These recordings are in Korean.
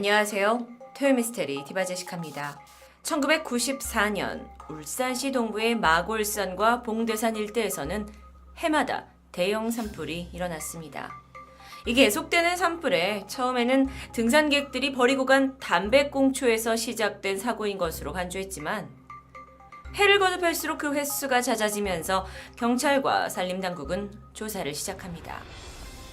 안녕하세요. 토요미스테리 디바제시카입니다. 1994년 울산시 동부의 마골산과 봉대산 일대에서는 해마다 대형 산불이 일어났습니다. 이 계속되는 산불에 처음에는 등산객들이 버리고 간 담배꽁초에서 시작된 사고인 것으로 간주했지만 해를 거듭할수록 그 횟수가 잦아지면서 경찰과 산림당국은 조사를 시작합니다.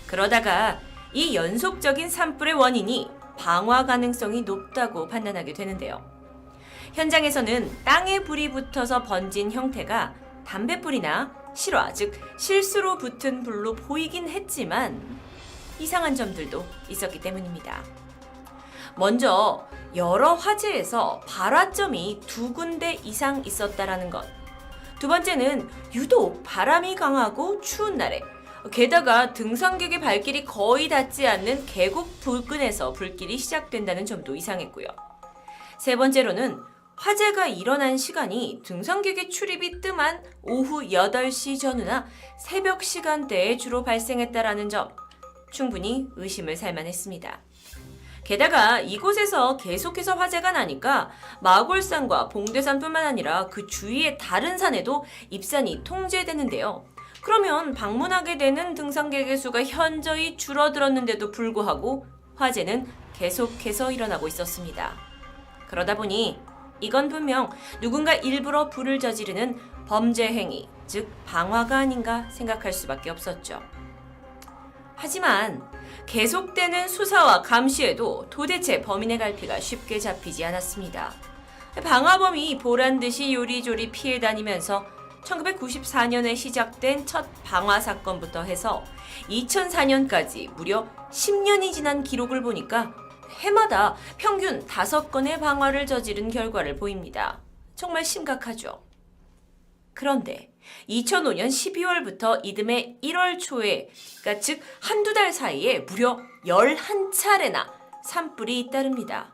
그러다가 이 연속적인 산불의 원인이 방화 가능성이 높다고 판단하게 되는데요. 현장에서는 땅에 불이 붙어서 번진 형태가 담뱃불이나 실화, 즉 실수로 붙은 불로 보이긴 했지만 이상한 점들도 있었기 때문입니다. 먼저 여러 화재에서 발화점이 2군데 이상 있었다라는 것. 두 번째는 유독 바람이 강하고 추운 날에 게다가 등산객의 발길이 거의 닿지 않는 계곡 부근에서 불길이 시작된다는 점도 이상했고요. 세 번째로는 화재가 일어난 시간이 등산객의 출입이 뜸한 오후 8시 전후나 새벽 시간대에 주로 발생했다라는 점, 충분히 의심을 살만했습니다. 게다가 이곳에서 계속해서 화재가 나니까 마골산과 봉대산뿐만 아니라 그 주위의 다른 산에도 입산이 통제되는데요. 그러면 방문하게 되는 등산객의 수가 현저히 줄어들었는데도 불구하고 화재는 계속해서 일어나고 있었습니다. 그러다 보니 이건 분명 누군가 일부러 불을 저지르는 범죄 행위, 즉 방화가 아닌가 생각할 수밖에 없었죠. 하지만 계속되는 수사와 감시에도 도대체 범인의 갈피가 쉽게 잡히지 않았습니다. 방화범이 보란듯이 요리조리 피해 다니면서 1994년에 시작된 첫 방화 사건부터 해서 2004년까지 무려 10년이 지난 기록을 보니까 해마다 평균 5건의 방화를 저지른 결과를 보입니다. 정말 심각하죠. 그런데 2005년 12월부터 이듬해 1월 초에, 그러니까 즉 한두 달 사이에 무려 11차례나 산불이 잇따릅니다.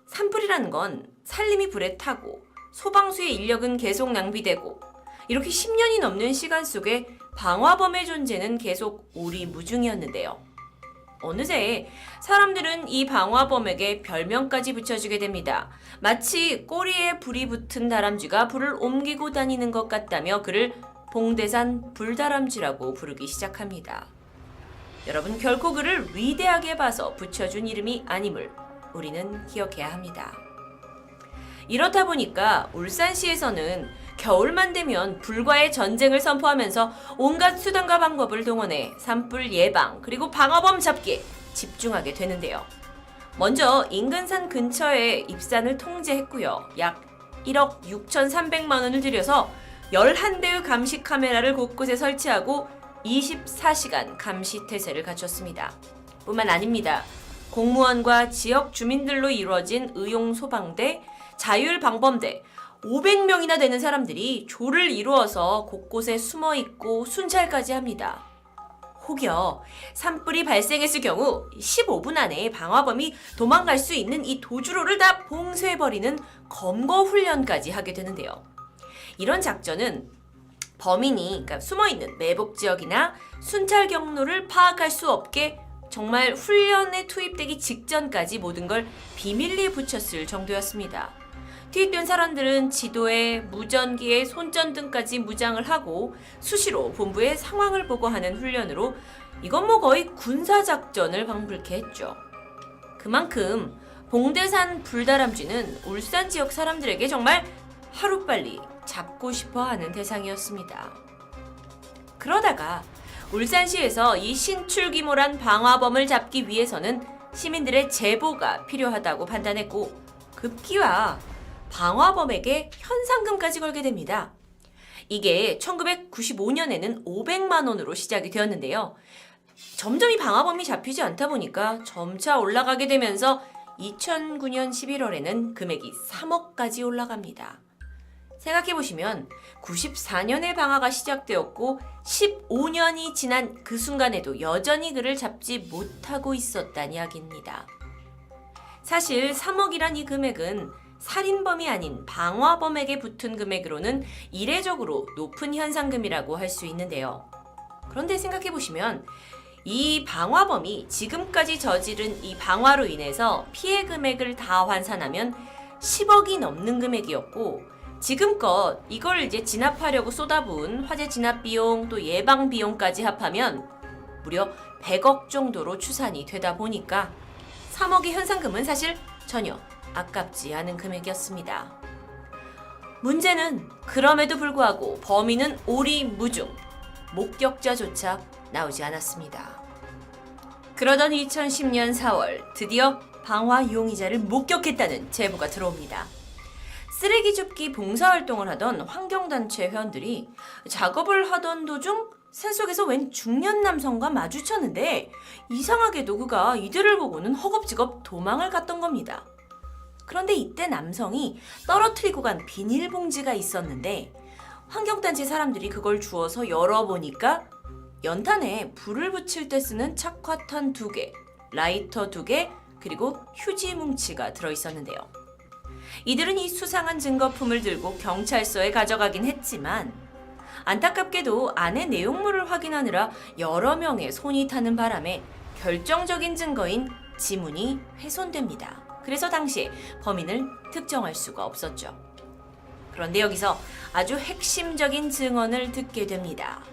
산불이라는 건 산림이 불에 타고 소방수의 인력은 계속 낭비되고 이렇게 10년이 넘는 시간 속에 방화범의 존재는 계속 오리무중이었는데요. 어느새 사람들은 이 방화범에게 별명까지 붙여주게 됩니다. 마치 꼬리에 불이 붙은 다람쥐가 불을 옮기고 다니는 것 같다며 그를 봉대산 불다람쥐라고 부르기 시작합니다. 여러분, 결코 그를 위대하게 봐서 붙여준 이름이 아님을 우리는 기억해야 합니다. 이렇다 보니까 울산시에서는 겨울만 되면 불과의 전쟁을 선포하면서 온갖 수단과 방법을 동원해 산불 예방 그리고 방화범 잡기에 집중하게 되는데요. 먼저 인근 산 근처에 입산을 통제했고요. 약 1억 6,300만 원을 들여서 11대의 감시 카메라를 곳곳에 설치하고 24시간 감시 태세를 갖췄습니다. 뿐만 아닙니다. 공무원과 지역 주민들로 이루어진 의용소방대, 자율방범대 500명이나 되는 사람들이 조를 이루어서 곳곳에 숨어있고 순찰까지 합니다. 혹여 산불이 발생했을 경우 15분 안에 방화범이 도망갈 수 있는 이 도주로를 다 봉쇄해버리는 검거 훈련까지 하게 되는데요. 이런 작전은 범인이, 그러니까 숨어있는 매복 지역이나 순찰 경로를 파악할 수 없게 정말 훈련에 투입되기 직전까지 모든 걸 비밀리에 붙였을 정도였습니다. 투입된 사람들은 지도에 무전기에 손전등까지 무장을 하고 수시로 본부의 상황을 보고하는 훈련으로 이건 거의 군사작전을 방불케 했죠. 그만큼 봉대산 불다람쥐는 울산 지역 사람들에게 정말 하루빨리 잡고 싶어하는 대상이었습니다. 그러다가 울산시에서 이 신출귀몰한 방화범을 잡기 위해서는 시민들의 제보가 필요하다고 판단했고 급기야 방화범에게 현상금까지 걸게 됩니다. 이게 1995년에는 500만 원으로 시작이 되었는데요. 점점 이 방화범이 잡히지 않다 보니까 점차 올라가게 되면서 2009년 11월에는 금액이 3억까지 올라갑니다. 생각해보시면 94년에 방화가 시작되었고 15년이 지난 그 순간에도 여전히 그를 잡지 못하고 있었다는 이야기입니다. 사실 3억이란 이 금액은 살인범이 아닌 방화범에게 붙은 금액으로는 이례적으로 높은 현상금이라고 할 수 있는데요. 그런데 생각해보시면 이 방화범이 지금까지 저지른 이 방화로 인해서 피해 금액을 다 환산하면 10억이 넘는 금액이었고, 지금껏 이걸 이제 진압하려고 쏟아부은 화재 진압 비용 또 예방 비용까지 합하면 무려 100억 정도로 추산이 되다 보니까 3억의 현상금은 사실 전혀 아깝지 않은 금액이었습니다. 문제는 그럼에도 불구하고 범인은 오리무중, 목격자조차 나오지 않았습니다. 그러던 2010년 4월 드디어 방화 용의자를 목격했다는 제보가 들어옵니다. 쓰레기 줍기 봉사활동을 하던 환경단체 회원들이 작업을 하던 도중 산속에서 웬 중년 남성과 마주쳤는데 이상하게도 그가 이들을 보고는 허겁지겁 도망을 갔던 겁니다. 그런데 이때 남성이 떨어뜨리고 간 비닐봉지가 있었는데 환경단체 사람들이 그걸 주워서 열어보니까 연탄에 불을 붙일 때 쓰는 착화탄 2개, 라이터 2개, 그리고 휴지 뭉치가 들어있었는데요. 이들은 이 수상한 증거품을 들고 경찰서에 가져가긴 했지만 안타깝게도 안의 내용물을 확인하느라 여러 명의 손이 타는 바람에 결정적인 증거인 지문이 훼손됩니다. 그래서 당시에 범인을 특정할 수가 없었죠. 그런데 여기서 아주 핵심적인 증언을 듣게 됩니다.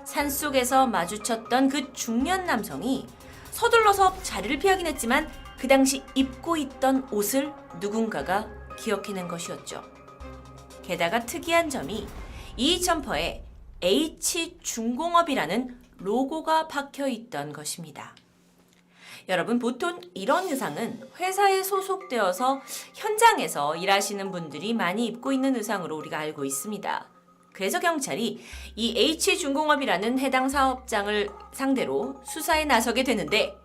산속에서 마주쳤던 그 중년 남성이 서둘러서 자리를 피하긴 했지만 그 당시 입고 있던 옷을 누군가가 기억해낸 것이었죠. 게다가 특이한 점이 이 점퍼에 H중공업이라는 로고가 박혀 있던 것입니다. 여러분, 보통 이런 의상은 회사에 소속되어서 현장에서 일하시는 분들이 많이 입고 있는 의상으로 우리가 알고 있습니다. 그래서 경찰이 이 H중공업이라는 해당 사업장을 상대로 수사에 나서게 되는데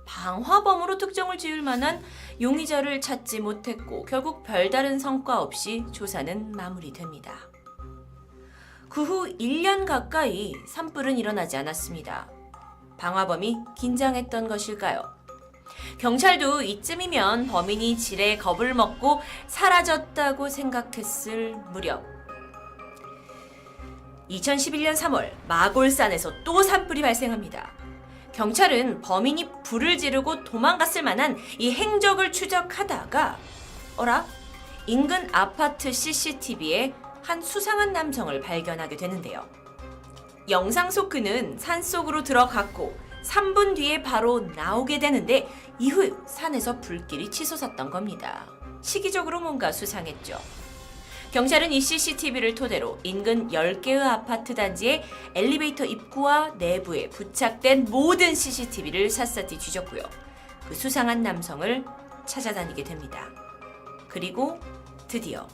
방화범으로 특정을 지을 만한 용의자를 찾지 못했고 결국 별다른 성과 없이 조사는 마무리됩니다. 그 후 1년 가까이 산불은 일어나지 않았습니다. 방화범이 긴장했던 것일까요? 경찰도 이쯤이면 범인이 지레 겁을 먹고 사라졌다고 생각했을 무렵 2011년 3월 마골산에서 또 산불이 발생합니다. 경찰은 범인이 불을 지르고 도망갔을 만한 이 행적을 추적하다가 인근 아파트 CCTV에 한 수상한 남성을 발견하게 되는데요. 영상 속 그는 산속으로 들어갔고 3분 뒤에 바로 나오게 되는데 이후 산에서 불길이 치솟았던 겁니다. 시기적으로 뭔가 수상했죠. 경찰은 이 CCTV를 토대로 인근 10개의 아파트 단지의 엘리베이터 입구와 내부에 부착된 모든 CCTV를 샅샅이 뒤졌고요. 그 수상한 남성을 찾아다니게 됩니다. 그리고 드디어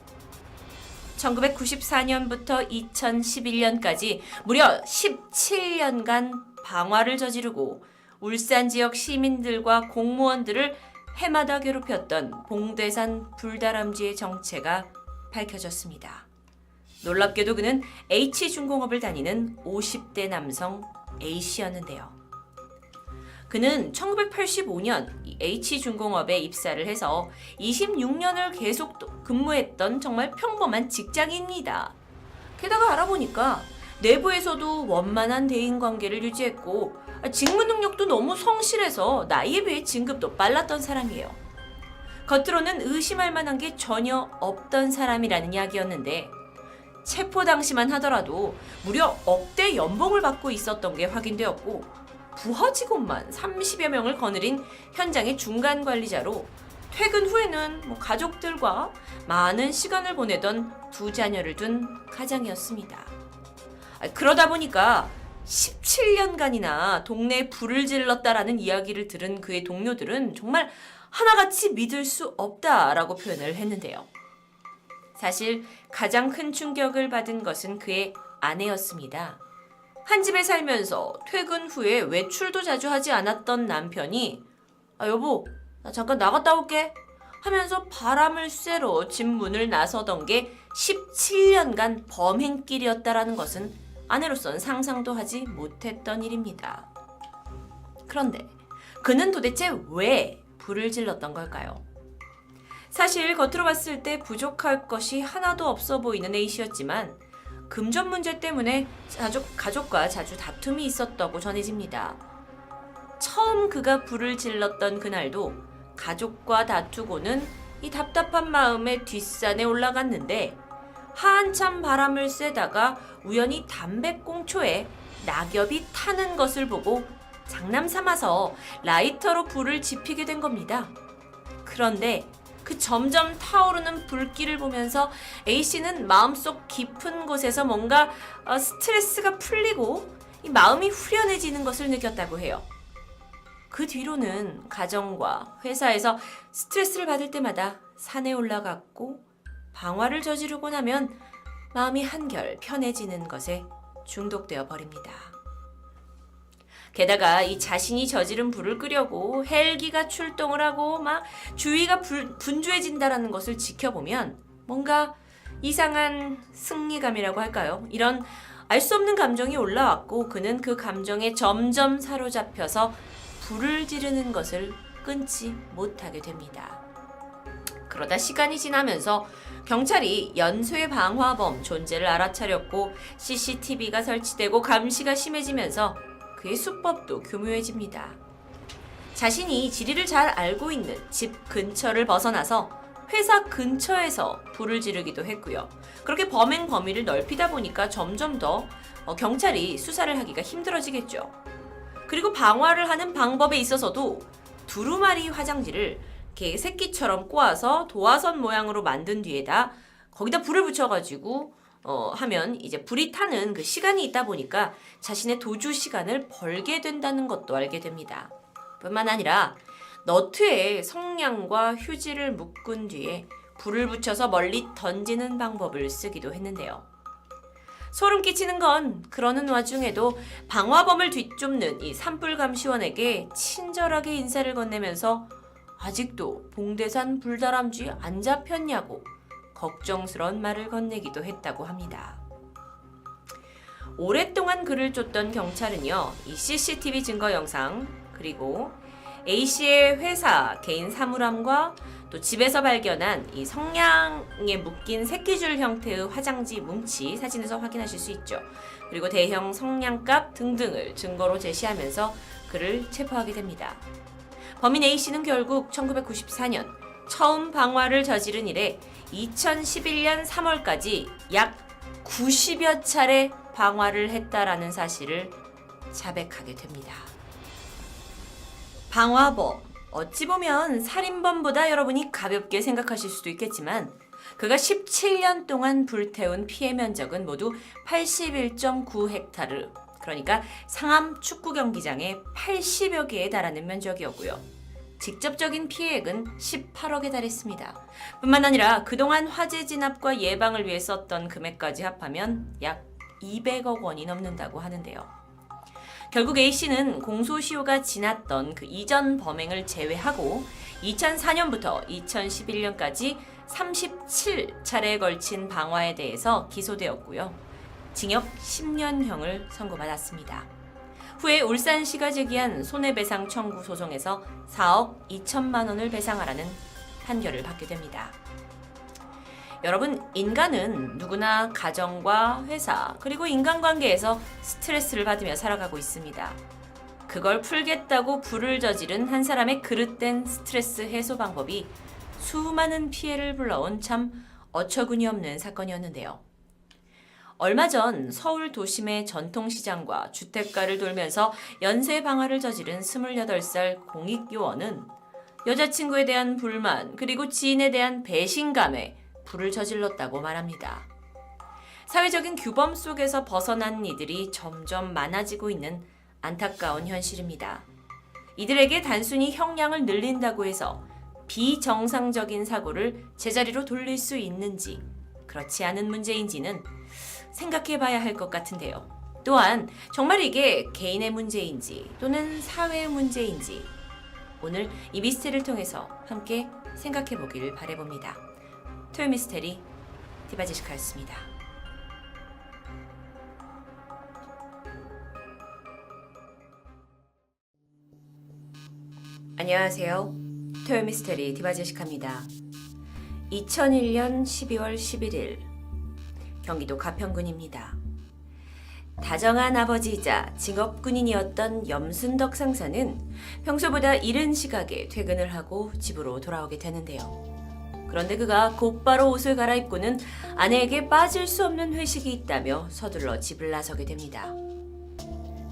1994년부터 2011년까지 무려 17년간 방화를 저지르고 울산 지역 시민들과 공무원들을 해마다 괴롭혔던 봉대산 불다람쥐의 정체가 밝혀졌습니다. 놀랍게도 그는 H중공업을 다니는 50대 남성 A씨였는데요. 그는 1985년 H중공업에 입사를 해서 26년을 계속 근무했던 정말 평범한 직장인입니다. 게다가 알아보니까 내부에서도 원만한 대인관계를 유지했고 직무 능력도 너무 성실해서 나이에 비해 진급도 빨랐던 사람이에요. 겉으로는 의심할 만한 게 전혀 없던 사람이라는 이야기였는데 체포 당시만 하더라도 무려 억대 연봉을 받고 있었던 게 확인되었고 부하 직원만 30여 명을 거느린 현장의 중간 관리자로 퇴근 후에는 가족들과 많은 시간을 보내던 두 자녀를 둔 가장이었습니다. 그러다 보니까 17년간이나 동네에 불을 질렀다라는 이야기를 들은 그의 동료들은 정말 하나같이 믿을 수 없다라고 표현을 했는데요. 사실 가장 큰 충격을 받은 것은 그의 아내였습니다. 한 집에 살면서 퇴근 후에 외출도 자주 하지 않았던 남편이 여보, 나 잠깐 나갔다 올게 하면서 바람을 쐬러 집 문을 나서던 게 17년간 범행길이었다라는 것은 아내로선 상상도 하지 못했던 일입니다. 그런데 그는 도대체 왜 불을 질렀던 걸까요? 사실 겉으로 봤을 때 부족할 것이 하나도 없어 보이는 A씨였지만 금전 문제 때문에 가족과 자주 다툼이 있었다고 전해집니다. 처음 그가 불을 질렀던 그날도 가족과 다투고는 이 답답한 마음에 뒷산에 올라갔는데 한참 바람을 쐬다가 우연히 담배꽁초에 낙엽이 타는 것을 보고 장남 삼아서 라이터로 불을 지피게 된 겁니다. 그런데 그 점점 타오르는 불길을 보면서 A씨는 마음속 깊은 곳에서 뭔가 스트레스가 풀리고 이 마음이 후련해지는 것을 느꼈다고 해요. 그 뒤로는 가정과 회사에서 스트레스를 받을 때마다 산에 올라갔고 방화를 저지르고 나면 마음이 한결 편해지는 것에 중독되어 버립니다. 게다가 이 자신이 저지른 불을 끄려고 헬기가 출동을 하고 막 주위가 분주해진다라는 것을 지켜보면 뭔가 이상한 승리감이라고 할까요? 이런 알 수 없는 감정이 올라왔고 그는 그 감정에 점점 사로잡혀서 불을 지르는 것을 끊지 못하게 됩니다. 그러다 시간이 지나면서 경찰이 연쇄 방화범 존재를 알아차렸고 CCTV가 설치되고 감시가 심해지면서 그의 수법도 교묘해집니다. 자신이 지리를 잘 알고 있는 집 근처를 벗어나서 회사 근처에서 불을 지르기도 했고요. 그렇게 범행 범위를 넓히다 보니까 점점 더 경찰이 수사를 하기가 힘들어지겠죠. 그리고 방화를 하는 방법에 있어서도 두루마리 화장지를 새끼처럼 꼬아서 도화선 모양으로 만든 뒤에다 거기다 불을 붙여가지고 하면 이제 불이 타는 그 시간이 있다 보니까 자신의 도주 시간을 벌게 된다는 것도 알게 됩니다. 뿐만 아니라 너트에 성냥과 휴지를 묶은 뒤에 불을 붙여서 멀리 던지는 방법을 쓰기도 했는데요. 소름 끼치는 건 그러는 와중에도 방화범을 뒷쫓는 이 산불감시원에게 친절하게 인사를 건네면서 아직도 봉대산 불다람쥐 안 잡혔냐고 걱정스러운 말을 건네기도 했다고 합니다. 오랫동안 그를 쫓던 경찰은요, 이 CCTV 증거 영상 그리고 A씨의 회사 개인 사물함과 또 집에서 발견한 이 성냥에 묶인 새끼줄 형태의 화장지 뭉치 사진에서 확인하실 수 있죠. 그리고 대형 성냥갑 등등을 증거로 제시하면서 그를 체포하게 됩니다. 범인 A씨는 결국 1994년 처음 방화를 저지른 이래 2011년 3월까지 약 90여 차례 방화를 했다라는 사실을 자백하게 됩니다. 방화범, 어찌 보면 살인범보다 여러분이 가볍게 생각하실 수도 있겠지만 그가 17년 동안 불태운 피해 면적은 모두 81.9헥타르, 그러니까 상암 축구 경기장의 80여 개에 달하는 면적이었고요. 직접적인 피해액은 18억에 달했습니다. 뿐만 아니라 그동안 화재 진압과 예방을 위해 썼던 금액까지 합하면 약 200억 원이 넘는다고 하는데요. 결국 A씨는 공소시효가 지났던 그 이전 범행을 제외하고 2004년부터 2011년까지 37차례에 걸친 방화에 대해서 기소되었고요. 징역 10년형을 선고받았습니다. 후에 울산시가 제기한 손해배상 청구 소송에서 4억 2천만 원을 배상하라는 판결을 받게 됩니다. 여러분, 인간은 누구나 가정과 회사 그리고 인간관계에서 스트레스를 받으며 살아가고 있습니다. 그걸 풀겠다고 불을 저지른 한 사람의 그릇된 스트레스 해소 방법이 수많은 피해를 불러온 참 어처구니 없는 사건이었는데요. 얼마 전 서울 도심의 전통시장과 주택가를 돌면서 연쇄 방화를 저지른 28살 공익요원은 여자친구에 대한 불만 그리고 지인에 대한 배신감에 불을 저질렀다고 말합니다. 사회적인 규범 속에서 벗어난 이들이 점점 많아지고 있는 안타까운 현실입니다. 이들에게 단순히 형량을 늘린다고 해서 비정상적인 사고를 제자리로 돌릴 수 있는지, 그렇지 않은 문제인지는 생각해 봐야 할 것 같은데요. 또한 정말 이게 개인의 문제인지 또는 사회의 문제인지 오늘 이 미스테리를 통해서 함께 생각해 보기를 바라봅니다. 토요미스테리 디바제시카였습니다. 안녕하세요. 토요미스테리 디바제시카입니다. 2001년 12월 11일 경기도 가평군입니다. 다정한 아버지이자 직업군인이었던 염순덕 상사는 평소보다 이른 시각에 퇴근을 하고 집으로 돌아오게 되는데요. 그런데 그가 곧바로 옷을 갈아입고는 아내에게 빠질 수 없는 회식이 있다며 서둘러 집을 나서게 됩니다.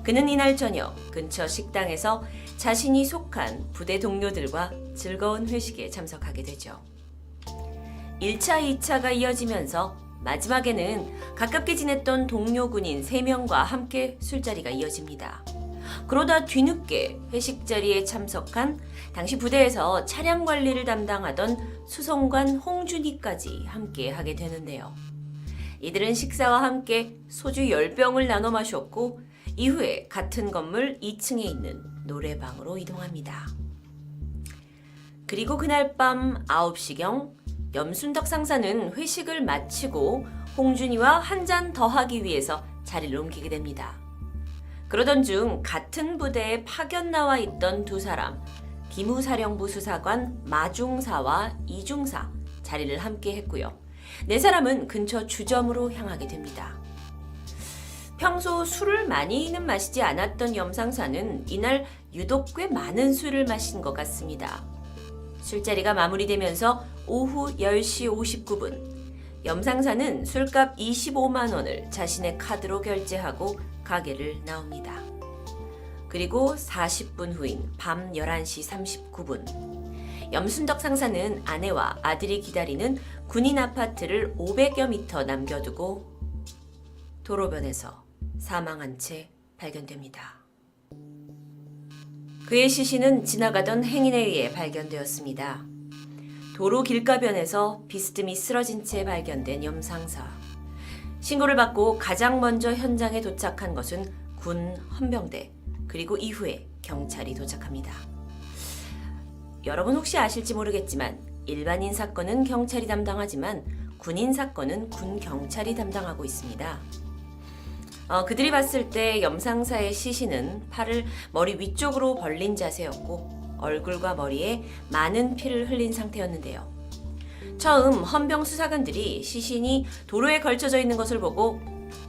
그는 이날 저녁 근처 식당에서 자신이 속한 부대 동료들과 즐거운 회식에 참석하게 되죠. 1차, 2차가 이어지면서 마지막에는 가깝게 지냈던 동료 군인 3명과 함께 술자리가 이어집니다. 그러다 뒤늦게 회식 자리에 참석한 당시 부대에서 차량 관리를 담당하던 수송관 홍준희까지 함께 하게 되는데요. 이들은 식사와 함께 소주 10병을 나눠 마셨고 이후에 같은 건물 2층에 있는 노래방으로 이동합니다. 그리고 그날 밤 9시경 염순덕 상사는 회식을 마치고 홍준이와 한 잔 더 하기 위해서 자리를 옮기게 됩니다. 그러던 중 같은 부대에 파견 나와 있던 두 사람, 기무사령부 수사관 마중사와 이중사 자리를 함께 했고요. 4사람은 근처 주점으로 향하게 됩니다. 평소 술을 많이는 마시지 않았던 염상사는 이날 유독 꽤 많은 술을 마신 것 같습니다. 술자리가 마무리되면서 오후 10시 59분, 염상사는 술값 25만 원을 자신의 카드로 결제하고 가게를 나옵니다. 그리고 40분 후인 밤 11시 39분, 염순덕 상사는 아내와 아들이 기다리는 군인 아파트를 500여 미터 남겨두고 도로변에서 사망한 채 발견됩니다. 그의 시신은 지나가던 행인에 의해 발견되었습니다. 도로 길가변에서 비스듬히 쓰러진 채 발견된 염상사. 신고를 받고 가장 먼저 현장에 도착한 것은 군 헌병대, 그리고 이후에 경찰이 도착합니다. 여러분 혹시 아실지 모르겠지만 일반인 사건은 경찰이 담당하지만 군인 사건은 군 경찰이 담당하고 있습니다. 그들이 봤을 때 염상사의 시신은 팔을 머리 위쪽으로 벌린 자세였고 얼굴과 머리에 많은 피를 흘린 상태였는데요. 처음 헌병 수사관들이 시신이 도로에 걸쳐져 있는 것을 보고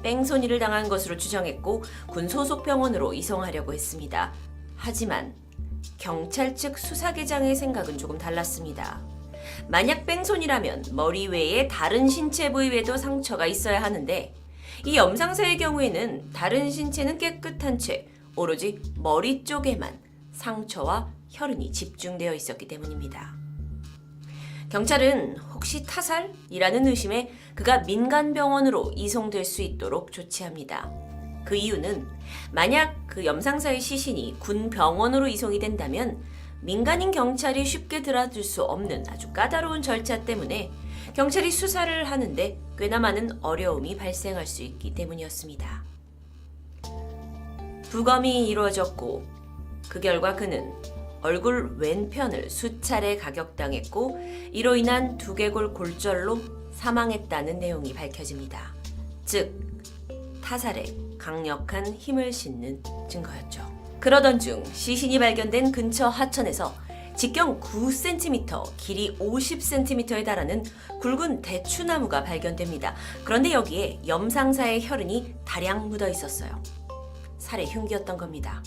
뺑소니를 당한 것으로 추정했고 군 소속 병원으로 이송하려고 했습니다. 하지만 경찰 측 수사계장의 생각은 조금 달랐습니다. 만약 뺑소니라면 머리 외에 다른 신체 부위에도 상처가 있어야 하는데 이 염상사의 경우에는 다른 신체는 깨끗한 채 오로지 머리 쪽에만 상처와 혈흔이 집중되어 있었기 때문입니다. 경찰은 혹시 타살이라는 의심에 그가 민간병원으로 이송될 수 있도록 조치합니다. 그 이유는 만약 그 염상사의 시신이 군 병원으로 이송이 된다면 민간인 경찰이 쉽게 들어들 수 없는 아주 까다로운 절차 때문에 경찰이 수사를 하는데 꽤나 많은 어려움이 발생할 수 있기 때문이었습니다. 부검이 이루어졌고 그 결과 그는 얼굴 왼편을 수차례 가격당했고 이로 인한 두개골 골절로 사망했다는 내용이 밝혀집니다. 즉 타살에 강력한 힘을 싣는 증거였죠. 그러던 중 시신이 발견된 근처 하천에서 직경 9cm, 길이 50cm에 달하는 굵은 대추나무가 발견됩니다. 그런데 여기에 염상사의 혈흔이 다량 묻어 있었어요. 살해 흉기였던 겁니다.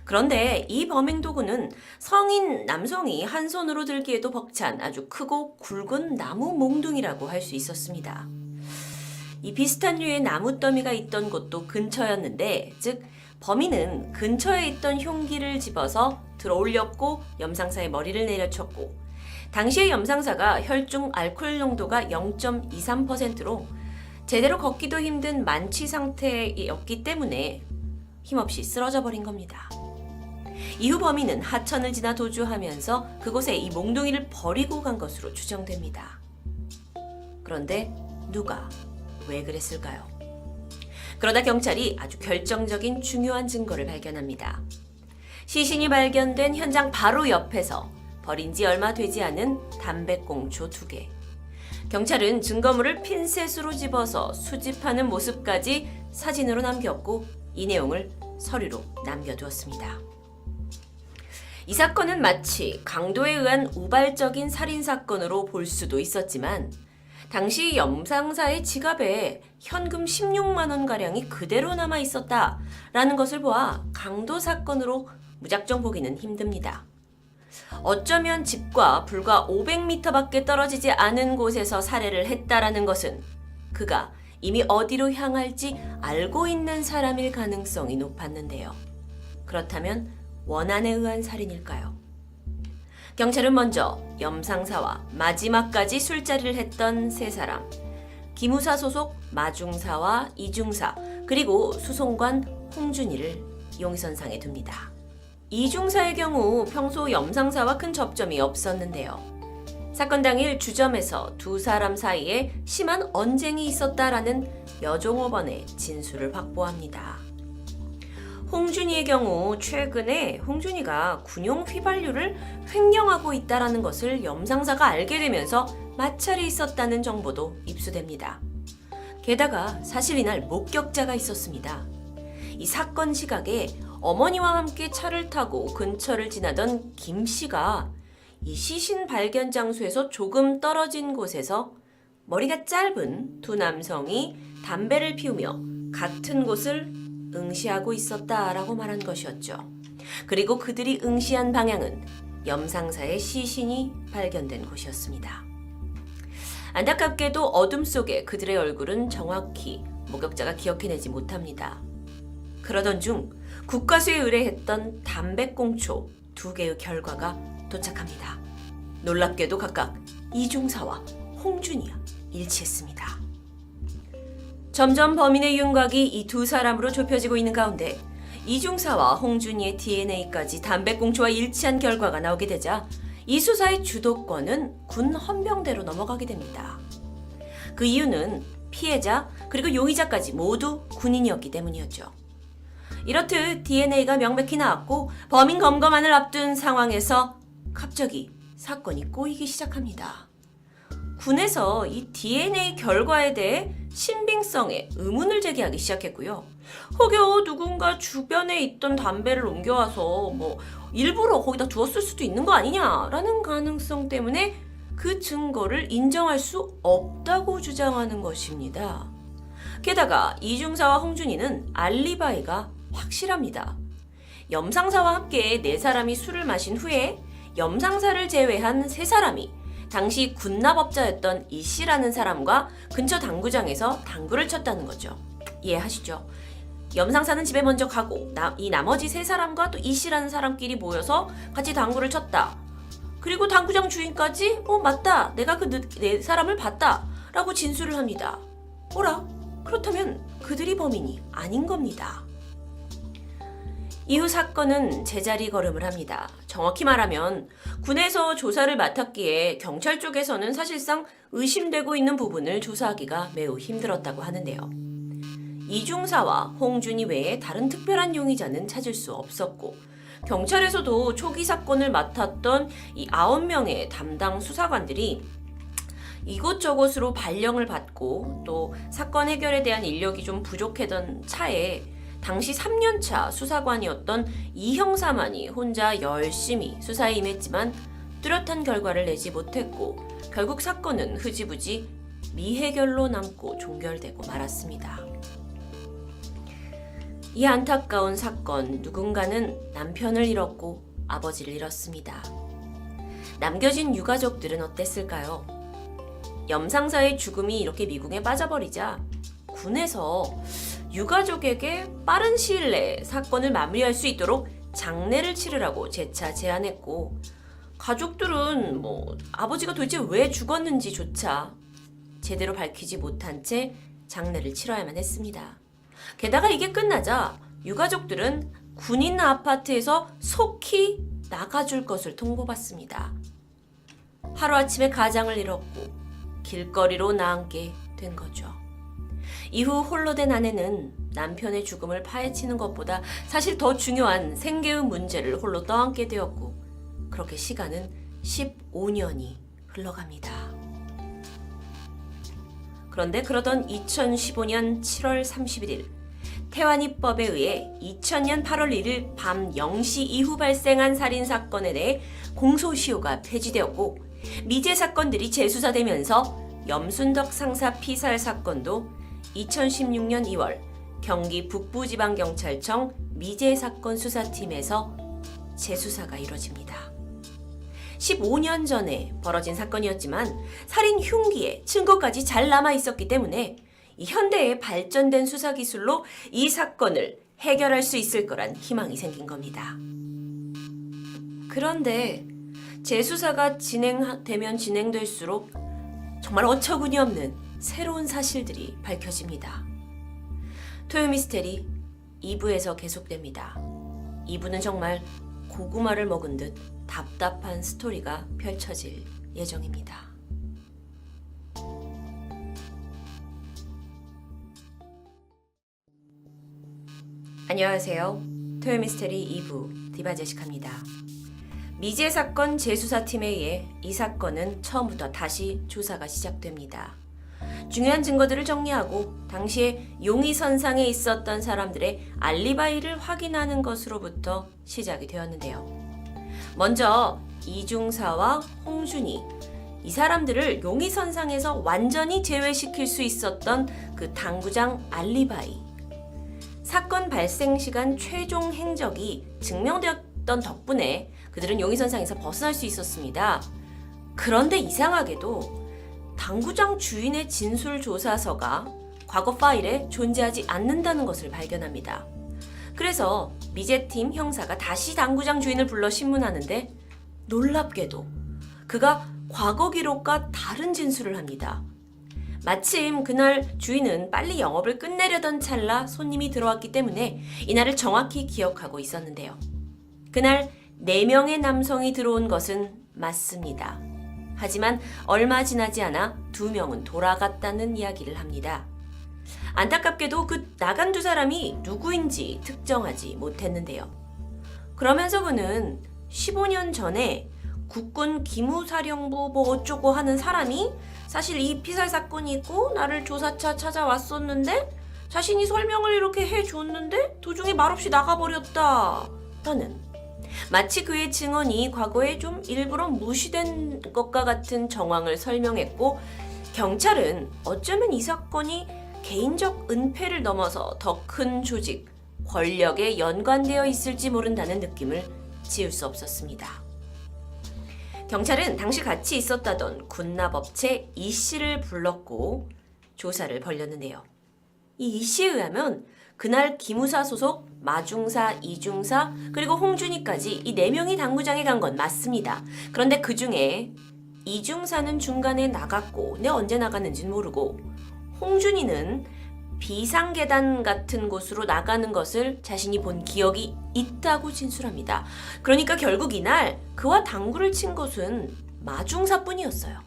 그런데 이 범행 도구는 성인 남성이 한 손으로 들기에도 벅찬 아주 크고 굵은 나무 몽둥이라고 할 수 있었습니다. 이 비슷한 류의 나무 더미가 있던 곳도 근처였는데, 즉 범인은 근처에 있던 흉기를 집어서 들어올렸고 염상사의 머리를 내려쳤고, 당시의 염상사가 혈중 알코올 농도가 0.23%로 제대로 걷기도 힘든 만취 상태였기 때문에 힘없이 쓰러져 버린 겁니다. 이후 범인은 하천을 지나 도주하면서 그곳에 이 몽둥이를 버리고 간 것으로 추정됩니다. 그런데 누가 왜 그랬을까요? 그러다 경찰이 아주 결정적인 중요한 증거를 발견합니다. 시신이 발견된 현장 바로 옆에서 버린 지 얼마 되지 않은 담배꽁초 2개. 경찰은 증거물을 핀셋으로 집어서 수집하는 모습까지 사진으로 남겼고 이 내용을 서류로 남겨두었습니다. 이 사건은 마치 강도에 의한 우발적인 살인사건으로 볼 수도 있었지만 당시 염상사의 지갑에 현금 16만 원가량이 그대로 남아 있었다라는 것을 보아 강도 사건으로 무작정 보기는 힘듭니다. 어쩌면 집과 불과 500m밖에 떨어지지 않은 곳에서 살해를 했다라는 것은 그가 이미 어디로 향할지 알고 있는 사람일 가능성이 높았는데요. 그렇다면 원한에 의한 살인일까요? 경찰은 먼저 염상사와 마지막까지 술자리를 했던 세 사람, 기무사 소속 마중사와 이중사, 그리고 수송관 홍준이를 용의선상에 둡니다. 이중사의 경우 평소 염상사와 큰 접점이 없었는데요. 사건 당일 주점에서 두 사람 사이에 심한 언쟁이 있었다라는 여종업원의 진술을 확보합니다. 홍준이의 경우 최근에 홍준이가 군용 휘발유를 횡령하고 있다는 것을 염상사가 알게 되면서 마찰이 있었다는 정보도 입수됩니다. 게다가 사실 이날 목격자가 있었습니다. 이 사건 시각에 어머니와 함께 차를 타고 근처를 지나던 김 씨가 이 시신 발견 장소에서 조금 떨어진 곳에서 머리가 짧은 두 남성이 담배를 피우며 같은 곳을 응시하고 있었다라고 말한 것이었죠. 그리고 그들이 응시한 방향은 염상사의 시신이 발견된 곳이었습니다. 안타깝게도 어둠 속에 그들의 얼굴은 정확히 목격자가 기억해내지 못합니다. 그러던 중 국과수에 의뢰했던 담배꽁초 2개의 결과가 도착합니다. 놀랍게도 각각 이중사와 홍준이와 일치했습니다. 점점 범인의 윤곽이 이 두 사람으로 좁혀지고 있는 가운데 이중사와 홍준이의 DNA까지 담배꽁초와 일치한 결과가 나오게 되자 이 수사의 주도권은 군 헌병대로 넘어가게 됩니다. 그 이유는 피해자 그리고 용의자까지 모두 군인이었기 때문이었죠. 이렇듯 DNA가 명백히 나왔고 범인 검거만을 앞둔 상황에서 갑자기 사건이 꼬이기 시작합니다. 군에서 이 DNA 결과에 대해 신빙성에 의문을 제기하기 시작했고요. 혹여 누군가 주변에 있던 담배를 옮겨와서 일부러 거기다 두었을 수도 있는 거 아니냐라는 가능성 때문에 그 증거를 인정할 수 없다고 주장하는 것입니다. 게다가 이중사와 홍준이는 알리바이가 확실합니다. 염상사와 함께 4사람이 술을 마신 후에 염상사를 제외한 3사람이 당시 군납업자였던 이 씨라는 사람과 근처 당구장에서 당구를 쳤다는 거죠. 이해하시죠? 염상사는 집에 먼저 가고 이 나머지 3사람과 또 이 씨라는 사람끼리 모여서 같이 당구를 쳤다. 그리고 당구장 주인까지 맞다. 내가 그 4사람을 봤다. 라고 진술을 합니다. 어라? 그렇다면 그들이 범인이 아닌 겁니다. 이후 사건은 제자리 걸음을 합니다. 정확히 말하면 군에서 조사를 맡았기에 경찰 쪽에서는 사실상 의심되고 있는 부분을 조사하기가 매우 힘들었다고 하는데요. 이중사와 홍준이 외에 다른 특별한 용의자는 찾을 수 없었고 경찰에서도 초기 사건을 맡았던 이 9명의 담당 수사관들이 이곳저곳으로 발령을 받고 또 사건 해결에 대한 인력이 좀 부족했던 차에 당시 3년차 수사관이었던 이 형사만이 혼자 열심히 수사에 임했지만 뚜렷한 결과를 내지 못했고 결국 사건은 흐지부지 미해결로 남고 종결되고 말았습니다. 이 안타까운 사건, 누군가는 남편을 잃었고 아버지를 잃었습니다. 남겨진 유가족들은 어땠을까요? 염상사의 죽음이 이렇게 미궁에 빠져버리자 군에서 유가족에게 빠른 시일 내에 사건을 마무리할 수 있도록 장례를 치르라고 재차 제안했고 가족들은 아버지가 도대체 왜 죽었는지조차 제대로 밝히지 못한 채 장례를 치러야만 했습니다. 게다가 이게 끝나자 유가족들은 군인 아파트에서 속히 나가줄 것을 통보받습니다. 하루아침에 가장을 잃었고 길거리로 나앉게 된 거죠. 이후 홀로 된 아내는 남편의 죽음을 파헤치는 것보다 사실 더 중요한 생계의 문제를 홀로 떠안게 되었고 그렇게 시간은 15년이 흘러갑니다. 그런데 그러던 2015년 7월 31일 태완이법에 의해 2000년 8월 1일 밤 0시 이후 발생한 살인사건에 대해 공소시효가 폐지되었고 미제 사건들이 재수사되면서 염순덕 상사 피살 사건도 2016년 2월 경기 북부지방경찰청 미제사건 수사팀에서 재수사가 이뤄집니다. 15년 전에 벌어진 사건이었지만 살인 흉기에 증거까지 잘 남아 있었기 때문에 이 현대의 발전된 수사 기술로 이 사건을 해결할 수 있을 거란 희망이 생긴 겁니다. 그런데 재수사가 진행되면 진행될수록 정말 어처구니 없는 새로운 사실들이 밝혀집니다. 토요미스테리 2부에서 계속됩니다. 2부는 정말 고구마를 먹은 듯 답답한 스토리가 펼쳐질 예정입니다. 안녕하세요. 토요미스테리 2부 디바제시카입니다. 미제 사건 재수사팀에 의해 이 사건은 처음부터 다시 조사가 시작됩니다. 중요한 증거들을 정리하고 당시에 용의선상에 있었던 사람들의 알리바이를 확인하는 것으로부터 시작이 되었는데요. 먼저 이중사와 홍준이, 이 사람들을 용의선상에서 완전히 제외시킬 수 있었던 그 당구장 알리바이. 사건 발생 시간 최종 행적이 증명되었던 덕분에 그들은 용의선상에서 벗어날 수 있었습니다. 그런데 이상하게도 당구장 주인의 진술조사서가 과거 파일에 존재하지 않는다는 것을 발견합니다. 그래서 미제팀 형사가 다시 당구장 주인을 불러 신문하는데 놀랍게도 그가 과거 기록과 다른 진술을 합니다. 마침 그날 주인은 빨리 영업을 끝내려던 찰나 손님이 들어왔기 때문에 이날을 정확히 기억하고 있었는데요. 그날 4명의 남성이 들어온 것은 맞습니다. 하지만 얼마 지나지 않아 2명은 돌아갔다는 이야기를 합니다. 안타깝게도 그 나간 2사람이 누구인지 특정하지 못했는데요. 그러면서 그는 15년 전에 국군 기무사령부 뭐 어쩌고 하는 사람이 사실 이 피살 사건이 있고 나를 조사차 찾아왔었는데 자신이 설명을 이렇게 해줬는데 도중에 말없이 나가버렸다 라는, 마치 그의 증언이 과거에 좀 일부러 무시된 것과 같은 정황을 설명했고, 경찰은 어쩌면 이 사건이 개인적 은폐를 넘어서 더 큰 조직, 권력에 연관되어 있을지 모른다는 느낌을 지울 수 없었습니다. 경찰은 당시 같이 있었다던 군납업체 이 씨를 불렀고 조사를 벌였는데요. 이 씨에 의하면 그날 기무사 소속 마중사, 이중사, 그리고 홍준이까지 이 4명이 당구장에 간 건 맞습니다. 그런데 그 중에 이중사는 중간에 나갔고 내가 언제 나갔는지는 모르고, 홍준이는 비상계단 같은 곳으로 나가는 것을 자신이 본 기억이 있다고 진술합니다. 그러니까 결국 이날 그와 당구를 친 것은 마중사뿐이었어요.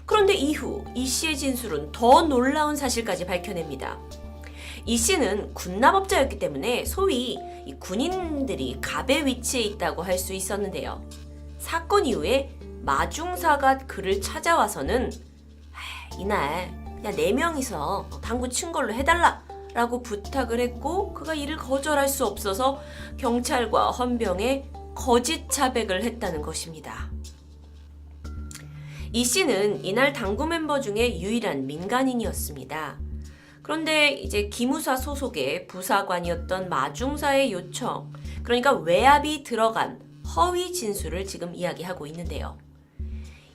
그런데 이후 이 씨의 진술은 더 놀라운 사실까지 밝혀냅니다. 이 씨는 군납업자였기 때문에 소위 이 군인들이 갑의 위치에 있다고 할 수 있었는데요. 사건 이후에 마중사가 그를 찾아와서는 이날 그냥 4명이서 당구 친 걸로 해달라 라고 부탁을 했고, 그가 이를 거절할 수 없어서 경찰과 헌병에 거짓 자백을 했다는 것입니다. 이 씨는 이날 당구 멤버 중에 유일한 민간인이었습니다. 그런데 이제 기무사 소속의 부사관이었던 마중사의 요청, 그러니까 외압이 들어간 허위 진술을 지금 이야기하고 있는데요.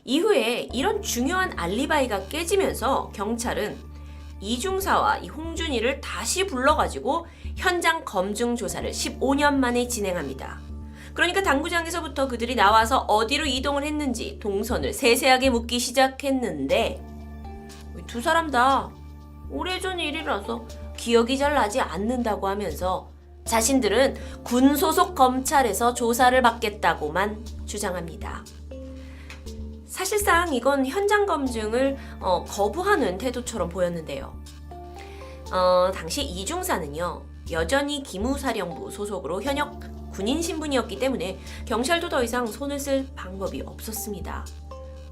이후에 이런 중요한 알리바이가 깨지면서 경찰은 이중사와 이 홍준이를 다시 불러가지고 현장 검증 조사를 15년 만에 진행합니다. 그러니까 당구장에서부터 그들이 나와서 어디로 이동을 했는지 동선을 세세하게 묻기 시작했는데, 2사람 다 오래전 일이라서 기억이 잘 나지 않는다고 하면서 자신들은 군 소속 검찰에서 조사를 받겠다고만 주장합니다. 사실상 이건 현장 검증을 거부하는 태도처럼 보였는데요. 당시 이중사는요, 여전히 기무사령부 소속으로 현역 군인 신분이었기 때문에 경찰도 더 이상 손을 쓸 방법이 없었습니다.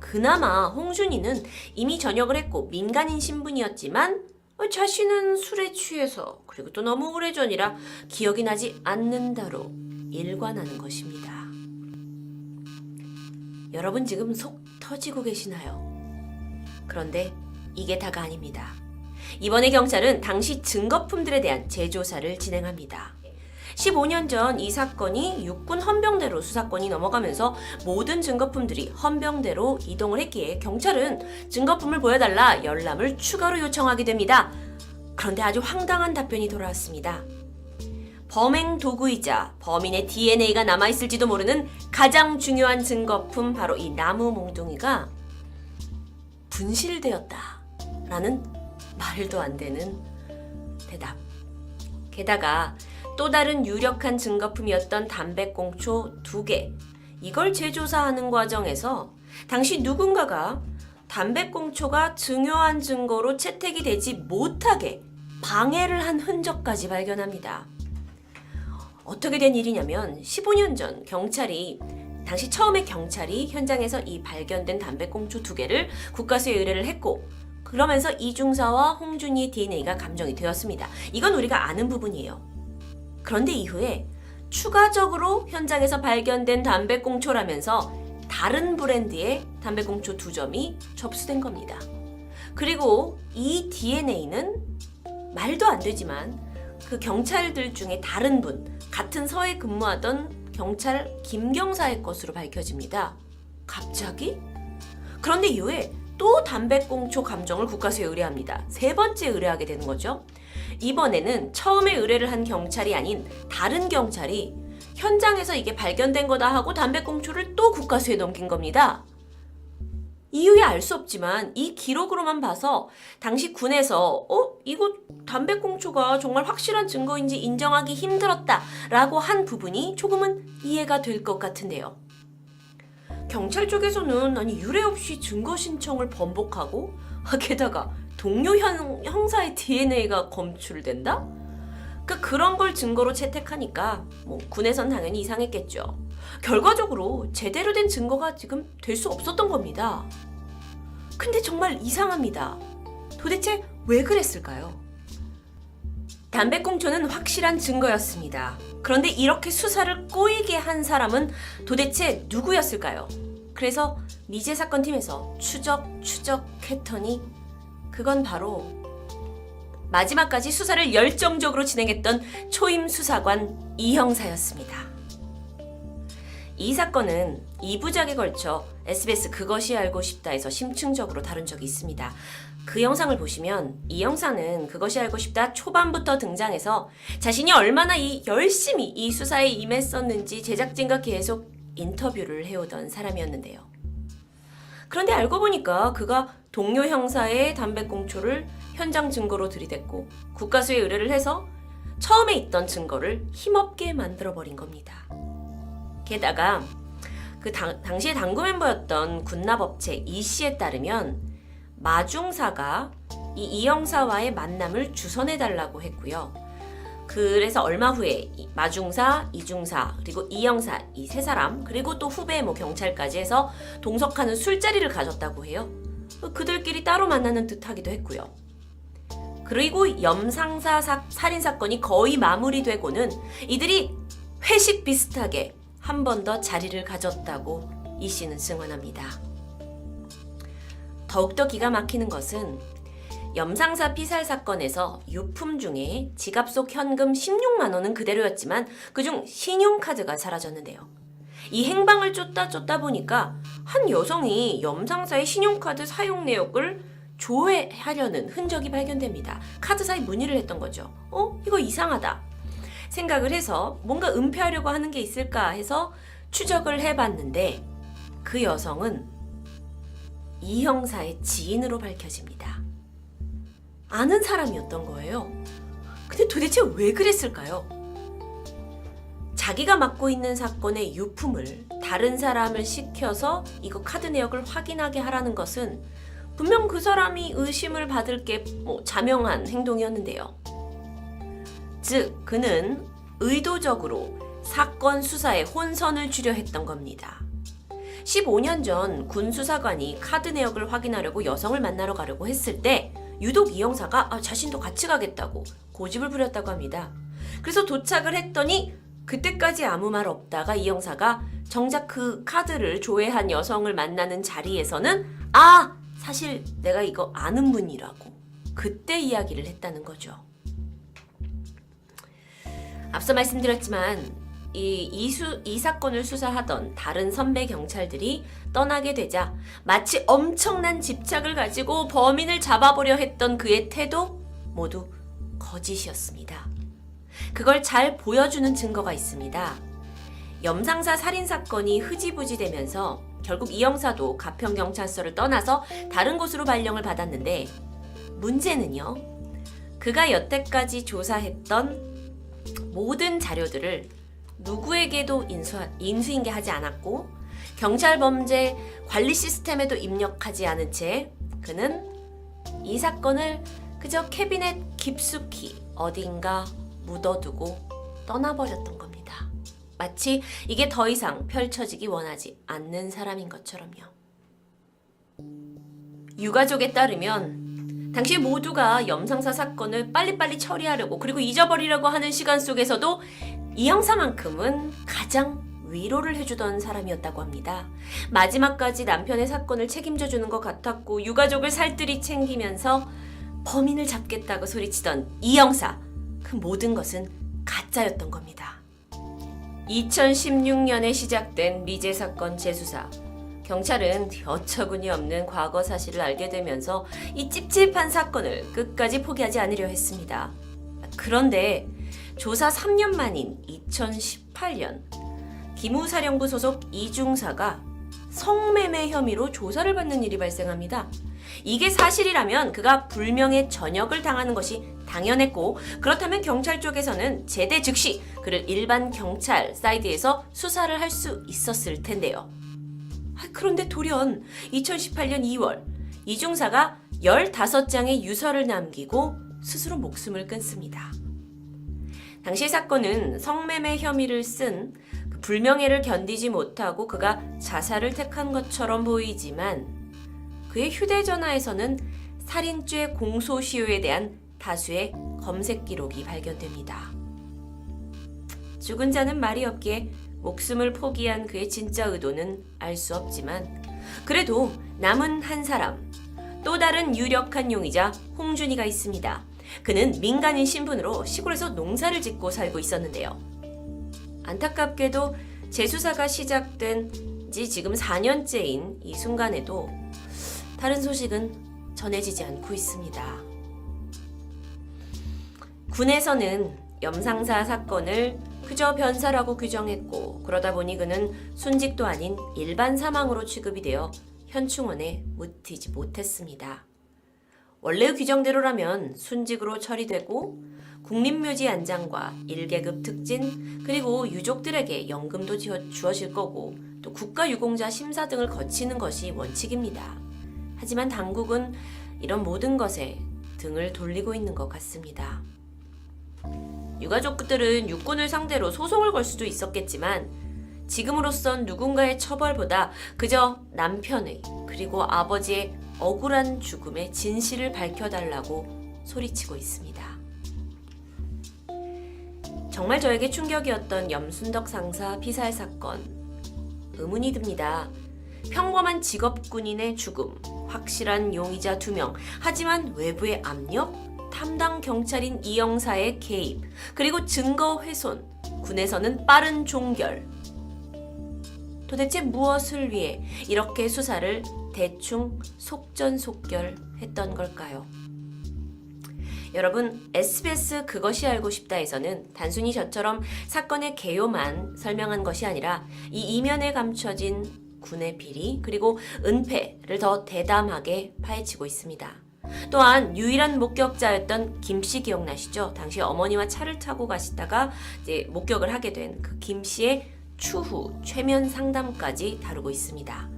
그나마 홍준이는 이미 전역을 했고 민간인 신분이었지만 자신은 술에 취해서, 그리고 또 너무 오래전이라 기억이 나지 않는다로 일관하는 것입니다. 여러분 지금 속 터지고 계시나요? 그런데 이게 다가 아닙니다. 이번에 경찰은 당시 증거품들에 대한 재조사를 진행합니다. 15년 전 이 사건이 육군 헌병대로 수사권이 넘어가면서 모든 증거품들이 헌병대로 이동을 했기에 경찰은 증거품을 보여달라 열람을 추가로 요청하게 됩니다. 그런데 아주 황당한 답변이 돌아왔습니다. 범행 도구이자 범인의 DNA가 남아있을지도 모르는 가장 중요한 증거품, 바로 이 나무 몽둥이가 분실되었다라는 말도 안 되는 대답. 게다가 또 다른 유력한 증거품이었던 담배꽁초 2개, 이걸 재조사하는 과정에서 당시 누군가가 담배꽁초가 중요한 증거로 채택이 되지 못하게 방해를 한 흔적까지 발견합니다. 어떻게 된 일이냐면 15년 전 당시 처음에 경찰이 현장에서 이 발견된 담배꽁초 2개를 국가수에 의뢰를 했고, 그러면서 이중사와 홍준이의 DNA가 감정이 되었습니다. 이건 우리가 아는 부분이에요. 그런데 이후에 추가적으로 현장에서 발견된 담배꽁초라면서 다른 브랜드의 담배꽁초 2점이 접수된 겁니다. 그리고 이 DNA는 말도 안 되지만 그 경찰들 중에 다른 분, 같은 서에 근무하던 경찰 김경사의 것으로 밝혀집니다. 갑자기? 그런데 이후에 또 담배꽁초 감정을 국가수에 의뢰합니다. 3번째 의뢰하게 되는 거죠. 이번에는 처음에 의뢰를 한 경찰이 아닌 다른 경찰이 현장에서 이게 발견된 거다 하고 담배꽁초를 또 국가수에 넘긴 겁니다. 이유에 알 수 없지만 이 기록으로만 봐서 당시 군에서 이거 담배꽁초가 정말 확실한 증거인지 인정하기 힘들었다라고 한 부분이 조금은 이해가 될 것 같은데요. 경찰 쪽에서는 유례 없이 증거 신청을 번복하고 게다가 동료 형사의 DNA가 검출된다? 그런 걸 증거로 채택하니까 군에선 당연히 이상했겠죠. 결과적으로 제대로 된 증거가 지금 될 수 없었던 겁니다. 근데 정말 이상합니다. 도대체 왜 그랬을까요? 담배꽁초는 확실한 증거였습니다. 그런데 이렇게 수사를 꼬이게 한 사람은 도대체 누구였을까요? 그래서 미제 사건팀에서 추적했더니 그건 바로 마지막까지 수사를 열정적으로 진행했던 초임 수사관 이 형사였습니다. 이 사건은 2부작에 걸쳐 SBS 그것이 알고 싶다에서 심층적으로 다룬 적이 있습니다. 그 영상을 보시면 이 형사는 그것이 알고 싶다 초반부터 등장해서 자신이 얼마나 열심히 이 수사에 임했었는지 제작진과 계속 인터뷰를 해오던 사람이었는데요. 그런데 알고 보니까 그가 동료 형사의 담배꽁초를 현장 증거로 들이댔고 국가수에 의뢰를 해서 처음에 있던 증거를 힘없게 만들어버린 겁니다. 게다가 당시에 당구 멤버였던 군납업체 이씨에 따르면 마중사가 이 형사와의 만남을 주선해달라고 했고요. 그래서 얼마 후에 마중사, 이중사, 그리고 이 형사, 이 3사람, 그리고 또 후배 경찰까지 해서 동석하는 술자리를 가졌다고 해요. 그들끼리 따로 만나는 듯 하기도 했고요. 그리고 염상사 살인사건이 거의 마무리되고는 이들이 회식 비슷하게 한 번 더 자리를 가졌다고 이 씨는 증언합니다. 더욱더 기가 막히는 것은 염상사 피살 사건에서 유품 중에 지갑 속 현금 16만 원은 그대로였지만 그중 신용카드가 사라졌는데요. 이 행방을 쫓다 보니까 한 여성이 염상사의 신용카드 사용 내역을 조회하려는 흔적이 발견됩니다. 카드사에 문의를 했던 거죠. 이거 이상하다 생각을 해서 뭔가 은폐하려고 하는 게 있을까 해서 추적을 해봤는데 그 여성은 이 형사의 지인으로 밝혀집니다. 아는 사람이었던 거예요. 근데 도대체 왜 그랬을까요? 자기가 맡고 있는 사건의 유품을 다른 사람을 시켜서 이거 카드 내역을 확인하게 하라는 것은 분명 그 사람이 의심을 받을 게 자명한 행동이었는데요. 즉, 그는 의도적으로 사건 수사에 혼선을 주려 했던 겁니다. 15년 전 군 수사관이 카드 내역을 확인하려고 여성을 만나러 가려고 했을 때 유독 이 형사가 자신도 같이 가겠다고 고집을 부렸다고 합니다. 그래서 도착을 했더니 그때까지 아무 말 없다가 이 형사가 정작 그 카드를 조회한 여성을 만나는 자리에서는 사실 내가 이거 아는 분이라고 그때 이야기를 했다는 거죠. 앞서 말씀드렸지만 이 사건을 수사하던 다른 선배 경찰들이 떠나게 되자 마치 엄청난 집착을 가지고 범인을 잡아보려 했던 그의 태도 모두 거짓이었습니다. 그걸 잘 보여주는 증거가 있습니다. 염상사 살인사건이 흐지부지 되면서 결국 이 형사도 가평경찰서를 떠나서 다른 곳으로 발령을 받았는데 문제는요. 그가 여태까지 조사했던 모든 자료들을 누구에게도 인수인계하지 않았고 경찰 범죄 관리 시스템에도 입력하지 않은 채 그는 이 사건을 그저 캐비넷 깊숙이 어딘가 묻어두고 떠나버렸던 겁니다. 마치 이게 더 이상 펼쳐지기 원하지 않는 사람인 것처럼요. 유가족에 따르면 당시 모두가 염상사 사건을 빨리빨리 처리하려고 그리고 잊어버리려고 하는 시간 속에서도 이 형사만큼은 가장 위로를 해주던 사람이었다고 합니다. 마지막까지 남편의 사건을 책임져주는 것 같았고 유가족을 살뜰히 챙기면서 범인을 잡겠다고 소리치던 이 형사, 그 모든 것은 가짜였던 겁니다. 2016년에 시작된 미제 사건 재수사. 경찰은 어처구니 없는 과거 사실을 알게 되면서 이 찝찝한 사건을 끝까지 포기하지 않으려 했습니다. 그런데 조사 3년 만인 2018년 기무사령부 소속 이중사가 성매매 혐의로 조사를 받는 일이 발생합니다. 이게 사실이라면 그가 불명예 전역을 당하는 것이 당연했고 그렇다면 경찰 쪽에서는 제대 즉시 그를 일반 경찰 사이드에서 수사를 할 수 있었을 텐데요. 그런데 돌연 2018년 2월 이중사가 15장의 유서를 남기고 스스로 목숨을 끊습니다. 당시 사건은 성매매 혐의를 쓴 불명예를 견디지 못하고 그가 자살을 택한 것처럼 보이지만 그의 휴대전화에서는 살인죄 공소시효에 대한 다수의 검색 기록이 발견됩니다. 죽은 자는 말이 없기에 목숨을 포기한 그의 진짜 의도는 알 수 없지만 그래도 남은 한 사람, 또 다른 유력한 용의자 홍준이가 있습니다. 그는 민간인 신분으로 시골에서 농사를 짓고 살고 있었는데요. 안타깝게도 재수사가 시작된 지 지금 4년째인 이 순간에도 다른 소식은 전해지지 않고 있습니다. 군에서는 염상사 사건을 그저 변사라고 규정했고 그러다 보니 그는 순직도 아닌 일반 사망으로 취급이 되어 현충원에 묻히지 못했습니다. 원래의 규정대로라면 순직으로 처리되고 국립묘지 안장과 1계급 특진 그리고 유족들에게 연금도 주어질 거고 또 국가유공자 심사 등을 거치는 것이 원칙입니다. 하지만 당국은 이런 모든 것에 등을 돌리고 있는 것 같습니다. 유가족들은 육군을 상대로 소송을 걸 수도 있었겠지만 지금으로선 누군가의 처벌보다 그저 남편의 그리고 아버지의 억울한 죽음의 진실을 밝혀달라고 소리치고 있습니다. 정말 저에게 충격이었던 염순덕 상사 피살 사건. 의문이 듭니다. 평범한 직업군인의 죽음, 확실한 용의자 2명, 하지만 외부의 압력, 담당 경찰인 이 형사의 개입, 그리고 증거 훼손, 군에서는 빠른 종결. 도대체 무엇을 위해 이렇게 수사를 대충 속전속결했던 걸까요? 여러분, SBS 그것이 알고 싶다에서는 단순히 저처럼 사건의 개요만 설명한 것이 아니라 이 이면에 감춰진 군의 비리 그리고 은폐를 더 대담하게 파헤치고 있습니다. 또한 유일한 목격자였던 김씨 기억나시죠? 당시 어머니와 차를 타고 가시다가 이제 목격을 하게 된 그 김씨의 추후 최면 상담까지 다루고 있습니다.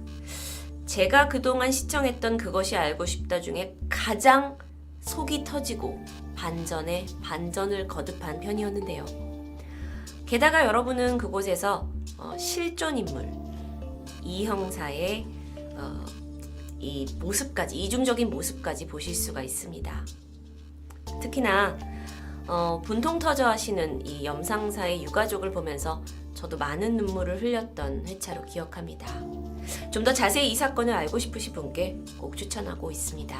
제가 그동안 시청했던 그것이 알고 싶다 중에 가장 속이 터지고 반전에 반전을 거듭한 편이었는데요. 게다가 여러분은 그곳에서 실존 인물 이 형사의 이 모습까지, 이중적인 모습까지 보실 수가 있습니다. 특히나 분통 터져 하시는 이 염상사의 유가족을 보면서 저도 많은 눈물을 흘렸던 회차로 기억합니다. 좀 더 자세히 이 사건을 알고 싶으신 분께 꼭 추천하고 있습니다.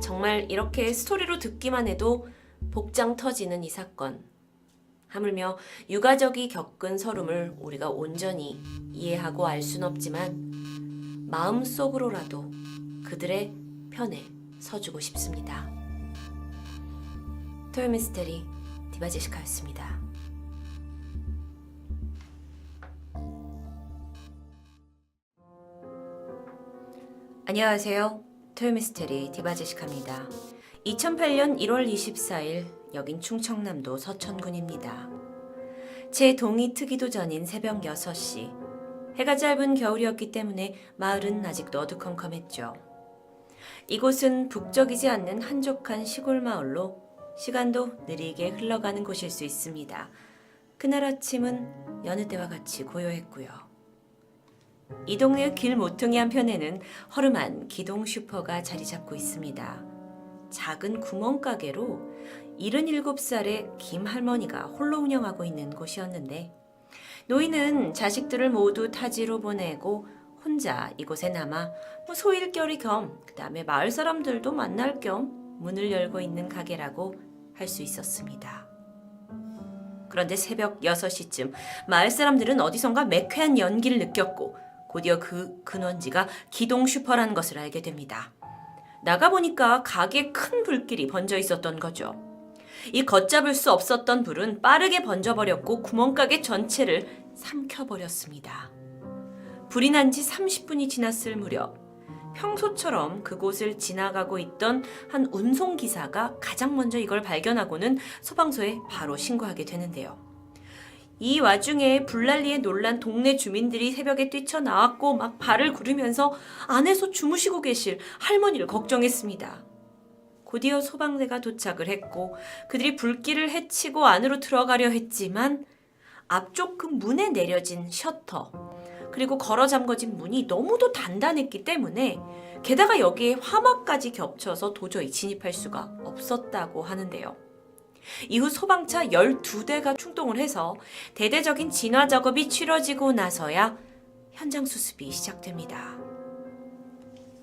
정말 이렇게 스토리로 듣기만 해도 복장 터지는 이 사건. 하물며 유가족이 겪은 서름을 우리가 온전히 이해하고 알 순 없지만 마음속으로라도 그들의 편에 서주고 싶습니다. 토요미스테리 디바제시카였습니다. 안녕하세요. 토요미스테리 디바제시카입니다. 2008년 1월 24일 여긴 충청남도 서천군입니다. 제 동이 트기도 전인 새벽 6시. 해가 짧은 겨울이었기 때문에 마을은 아직도 어두컴컴했죠. 이곳은 북적이지 않는 한적한 시골 마을로 시간도 느리게 흘러가는 곳일 수 있습니다. 그날 아침은 여느 때와 같이 고요했고요. 이 동네 길 모퉁이 한편에는 허름한 기동 슈퍼가 자리 잡고 있습니다. 작은 구멍가게로 77살의 김 할머니가 홀로 운영하고 있는 곳이었는데 노인은 자식들을 모두 타지로 보내고 혼자 이곳에 남아 소일거리 겸 그다음에 마을 사람들도 만날 겸 문을 열고 있는 가게라고 할 수 있었습니다. 그런데 새벽 6시쯤 마을 사람들은 어디선가 매캐한 연기를 느꼈고 곧이어 그 근원지가 기동 슈퍼라는 것을 알게 됩니다. 나가보니까 가게에 큰 불길이 번져 있었던 거죠. 이 걷잡을 수 없었던 불은 빠르게 번져버렸고 구멍가게 전체를 삼켜버렸습니다. 불이 난 지 30분이 지났을 무렵 평소처럼 그곳을 지나가고 있던 한 운송기사가 가장 먼저 이걸 발견하고는 소방서에 바로 신고하게 되는데요. 이 와중에 불난리에 놀란 동네 주민들이 새벽에 뛰쳐나왔고 막 발을 구르면서 안에서 주무시고 계실 할머니를 걱정했습니다. 곧이어 소방대가 도착을 했고 그들이 불길을 해치고 안으로 들어가려 했지만 앞쪽 그 문에 내려진 셔터 그리고 걸어 잠궈진 문이 너무도 단단했기 때문에 게다가 여기에 화막까지 겹쳐서 도저히 진입할 수가 없었다고 하는데요. 이후 소방차 12대가 출동을 해서 대대적인 진화 작업이 치러지고 나서야 현장 수습이 시작됩니다.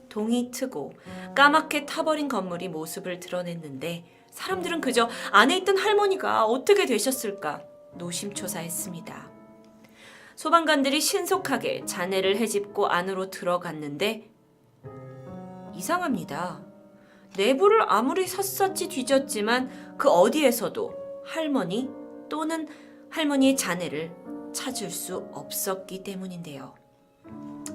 동이 트고 까맣게 타버린 건물이 모습을 드러냈는데 사람들은 그저 안에 있던 할머니가 어떻게 되셨을까 노심초사했습니다. 소방관들이 신속하게 잔해를 헤집고 안으로 들어갔는데 이상합니다. 내부를 아무리 샅샅이 뒤졌지만 그 어디에서도 할머니 또는 할머니의 잔해를 찾을 수 없었기 때문인데요.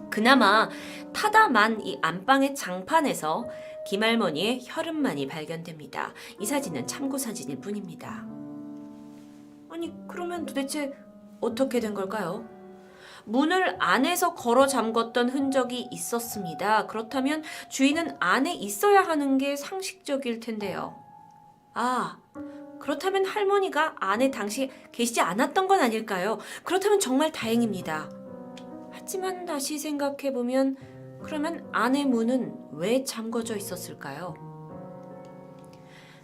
그나마 타다만 이 안방의 장판에서 김할머니의 혈흔만이 발견됩니다. 이 사진은 참고 사진일 뿐입니다. 아니 그러면 도대체 어떻게 된 걸까요? 문을 안에서 걸어 잠궜던 흔적이 있었습니다. 그렇다면 주인은 안에 있어야 하는 게 상식적일 텐데요. 그렇다면 할머니가 안에 당시 계시지 않았던 건 아닐까요? 그렇다면 정말 다행입니다. 하지만 다시 생각해보면 그러면 안의 문은 왜 잠궈져 있었을까요?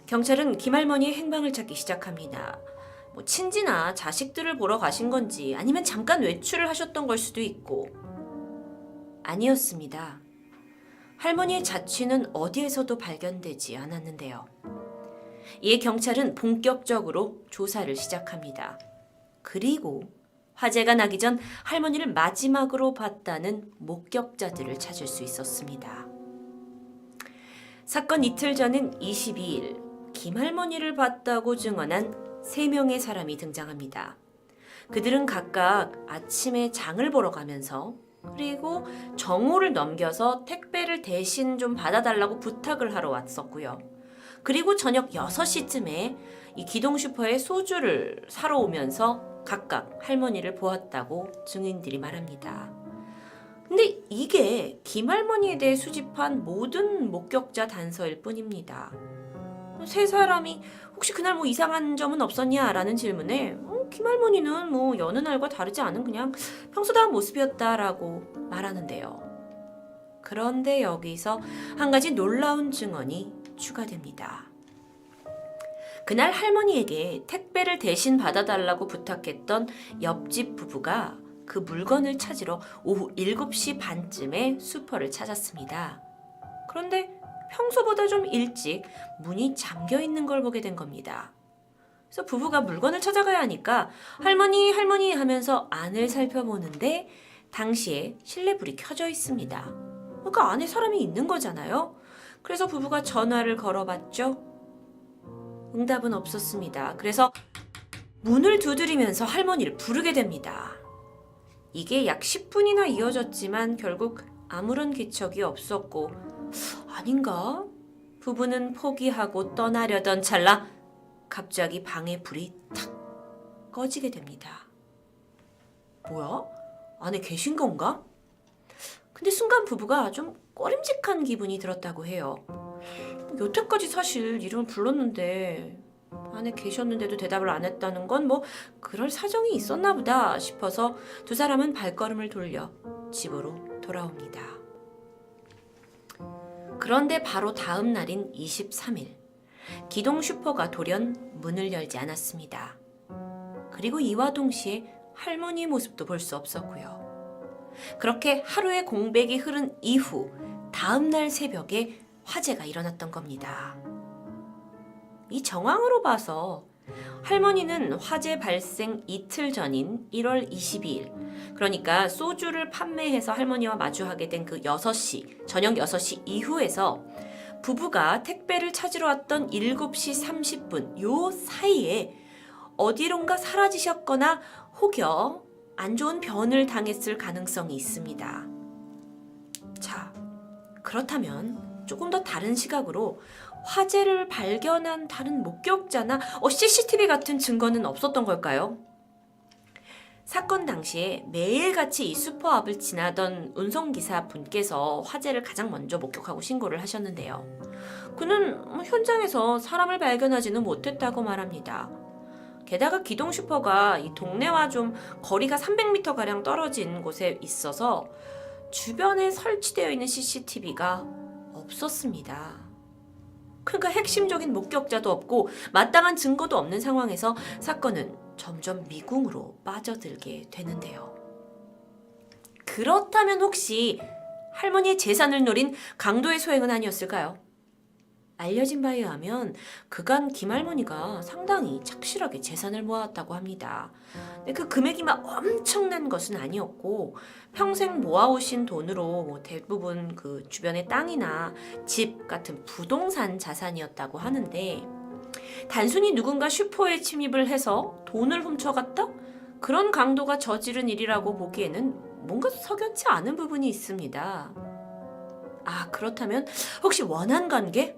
경찰은 김할머니의 행방을 찾기 시작합니다. 친지나 자식들을 보러 가신 건지 아니면 잠깐 외출을 하셨던 걸 수도 있고 아니었습니다. 할머니의 자취는 어디에서도 발견되지 않았는데요. 이에 경찰은 본격적으로 조사를 시작합니다. 그리고 화재가 나기 전 할머니를 마지막으로 봤다는 목격자들을 찾을 수 있었습니다. 사건 이틀 전인 22일 김할머니를 봤다고 증언한 3명의 사람이 등장합니다. 그들은 각각 아침에 장을 보러 가면서 그리고 정오를 넘겨서 택배를 대신 좀 받아달라고 부탁을 하러 왔었고요. 그리고 저녁 6시쯤에 이 기동 슈퍼에 소주를 사러 오면서 각각 할머니를 보았다고 증인들이 말합니다. 근데 이게 김할머니에 대해 수집한 모든 목격자 단서일 뿐입니다. 3사람이 혹시 그날 이상한 점은 없었냐라는 질문에 김할머니는 여느 날과 다르지 않은 그냥 평소다운 모습이었다라고 말하는데요. 그런데 여기서 한 가지 놀라운 증언이 추가됩니다. 그날 할머니에게 택배를 대신 받아달라고 부탁했던 옆집 부부가 그 물건을 찾으러 오후 7시 반쯤에 슈퍼를 찾았습니다. 그런데 평소보다 좀 일찍 문이 잠겨 있는 걸 보게 된 겁니다. 그래서 부부가 물건을 찾아가야 하니까 할머니, 할머니 하면서 안을 살펴보는데 당시에 실내불이 켜져 있습니다. 그러니까 안에 사람이 있는 거잖아요. 그래서 부부가 전화를 걸어봤죠. 응답은 없었습니다. 그래서 문을 두드리면서 할머니를 부르게 됩니다. 이게 약 10분이나 이어졌지만 결국 아무런 기척이 없었고 아닌가? 부부는 포기하고 떠나려던 찰나 갑자기 방에 불이 탁 꺼지게 됩니다. 뭐야? 안에 계신 건가? 근데 순간 부부가 좀 꺼림직한 기분이 들었다고 해요. 여태까지 사실 이름을 불렀는데 안에 계셨는데도 대답을 안 했다는 건 뭐 그럴 사정이 있었나 보다 싶어서 두 사람은 발걸음을 돌려 집으로 돌아옵니다. 그런데 바로 다음 날인 23일 기동 슈퍼가 돌연 문을 열지 않았습니다. 그리고 이와 동시에 할머니의 모습도 볼 수 없었고요. 그렇게 하루의 공백이 흐른 이후 다음 날 새벽에 화재가 일어났던 겁니다. 이 정황으로 봐서 할머니는 화재 발생 이틀 전인 1월 22일, 그러니까 소주를 판매해서 할머니와 마주하게 된 그 6시, 저녁 6시 이후에서 부부가 택배를 찾으러 왔던 7시 30분 요 사이에 어디론가 사라지셨거나 혹여 안 좋은 변을 당했을 가능성이 있습니다. 자, 그렇다면 조금 더 다른 시각으로 화재를 발견한 다른 목격자나 CCTV 같은 증거는 없었던 걸까요? 사건 당시에 매일같이 이 슈퍼 앞을 지나던 운송기사 분께서 화재를 가장 먼저 목격하고 신고를 하셨는데요. 그는 현장에서 사람을 발견하지는 못했다고 말합니다. 게다가 기동 슈퍼가 이 동네와 좀 거리가 300m가량 떨어진 곳에 있어서 주변에 설치되어 있는 CCTV가 없었습니다. 그러니까 핵심적인 목격자도 없고 마땅한 증거도 없는 상황에서 사건은 점점 미궁으로 빠져들게 되는데요. 그렇다면 혹시 할머니의 재산을 노린 강도의 소행은 아니었을까요? 알려진 바에 의하면 그간 김할머니가 상당히 착실하게 재산을 모아왔다고 합니다. 근데 그 금액이 막 엄청난 것은 아니었고 평생 모아오신 돈으로 대부분 그 주변의 땅이나 집 같은 부동산 자산이었다고 하는데 단순히 누군가 슈퍼에 침입을 해서 돈을 훔쳐갔다? 그런 강도가 저지른 일이라고 보기에는 뭔가 석연치 않은 부분이 있습니다. 아, 그렇다면 혹시 원한 관계?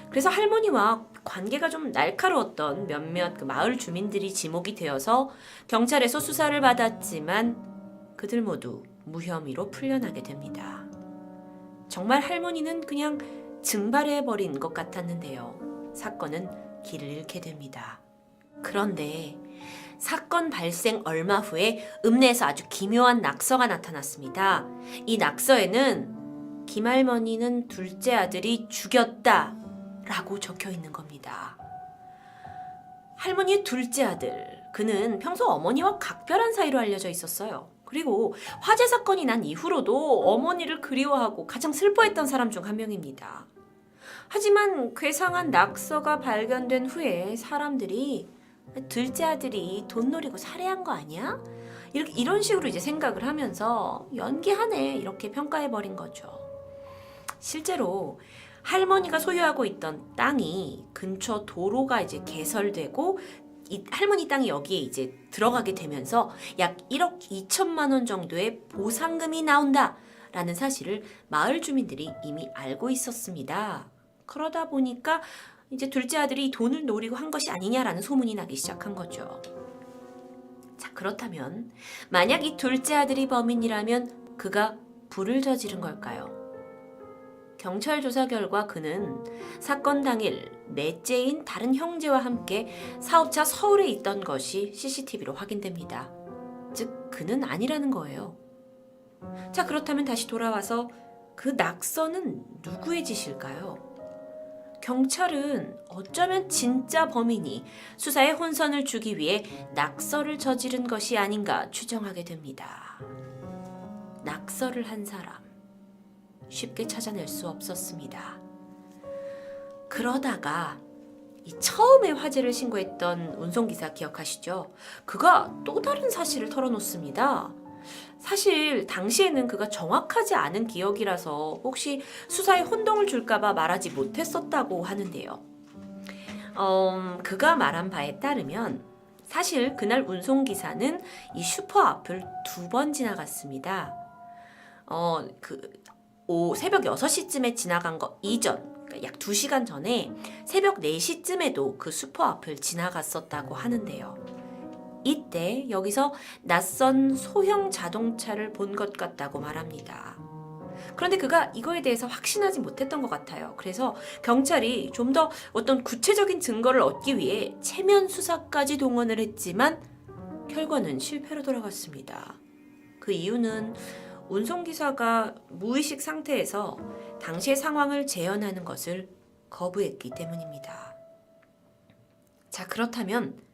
그래서 할머니와 관계가 좀 날카로웠던 몇몇 그 마을 주민들이 지목이 되어서 경찰에서 수사를 받았지만 그들 모두 무혐의로 풀려나게 됩니다. 정말 할머니는 그냥 증발해버린 것 같았는데요. 사건은 길을 잃게 됩니다. 그런데 사건 발생 얼마 후에 읍내에서 아주 기묘한 낙서가 나타났습니다. 이 낙서에는 김할머니는 둘째 아들이 죽였다 라고 적혀 있는 겁니다. 할머니의 둘째 아들, 그는 평소 어머니와 각별한 사이로 알려져 있었어요. 그리고 화재 사건이 난 이후로도 어머니를 그리워하고 가장 슬퍼했던 사람 중 한 명입니다. 하지만 괴상한 낙서가 발견된 후에 사람들이 둘째 아들이 돈 노리고 살해한 거 아니야? 이런 식으로 이제 생각을 하면서 연기하네 이렇게 평가해버린 거죠. 실제로 할머니가 소유하고 있던 땅이 근처 도로가 이제 개설되고 이 할머니 땅이 여기에 이제 들어가게 되면서 약 1억 2천만 원 정도의 보상금이 나온다라는 사실을 마을 주민들이 이미 알고 있었습니다. 그러다 보니까 이제 둘째 아들이 돈을 노리고 한 것이 아니냐라는 소문이 나기 시작한 거죠. 자, 그렇다면 만약 이 둘째 아들이 범인이라면 그가 불을 저지른 걸까요? 경찰 조사 결과 그는 사건 당일 넷째인 다른 형제와 함께 사업차 서울에 있던 것이 CCTV로 확인됩니다. 즉 그는 아니라는 거예요. 자, 그렇다면 다시 돌아와서 그 낙서는 누구의 짓일까요? 경찰은 어쩌면 진짜 범인이 수사에 혼선을 주기 위해 낙서를 저지른 것이 아닌가 추정하게 됩니다. 낙서를 한 사람, 쉽게 찾아낼 수 없었습니다. 그러다가 이 처음에 화재를 신고했던 운송기사 기억하시죠? 그가 또 다른 사실을 털어놓습니다. 사실 당시에는 그가 정확하지 않은 기억이라서 혹시 수사에 혼동을 줄까봐 말하지 못했었다고 하는데요. 그가 말한 바에 따르면 사실 그날 운송기사는 이 슈퍼 앞을 2번 지나갔습니다. 새벽 6시쯤에 지나간 거 이전, 그러니까 약 2시간 전에 새벽 4시쯤에도 그 슈퍼 앞을 지나갔었다고 하는데요. 이때 여기서 낯선 소형 자동차를 본 것 같다고 말합니다. 그런데 그가 이거에 대해서 확신하지 못했던 것 같아요. 그래서 경찰이 좀 더 어떤 구체적인 증거를 얻기 위해 체면 수사까지 동원을 했지만 결과는 실패로 돌아갔습니다. 그 이유는 운송기사가 무의식 상태에서 당시의 상황을 재현하는 것을 거부했기 때문입니다. 자, 그렇다면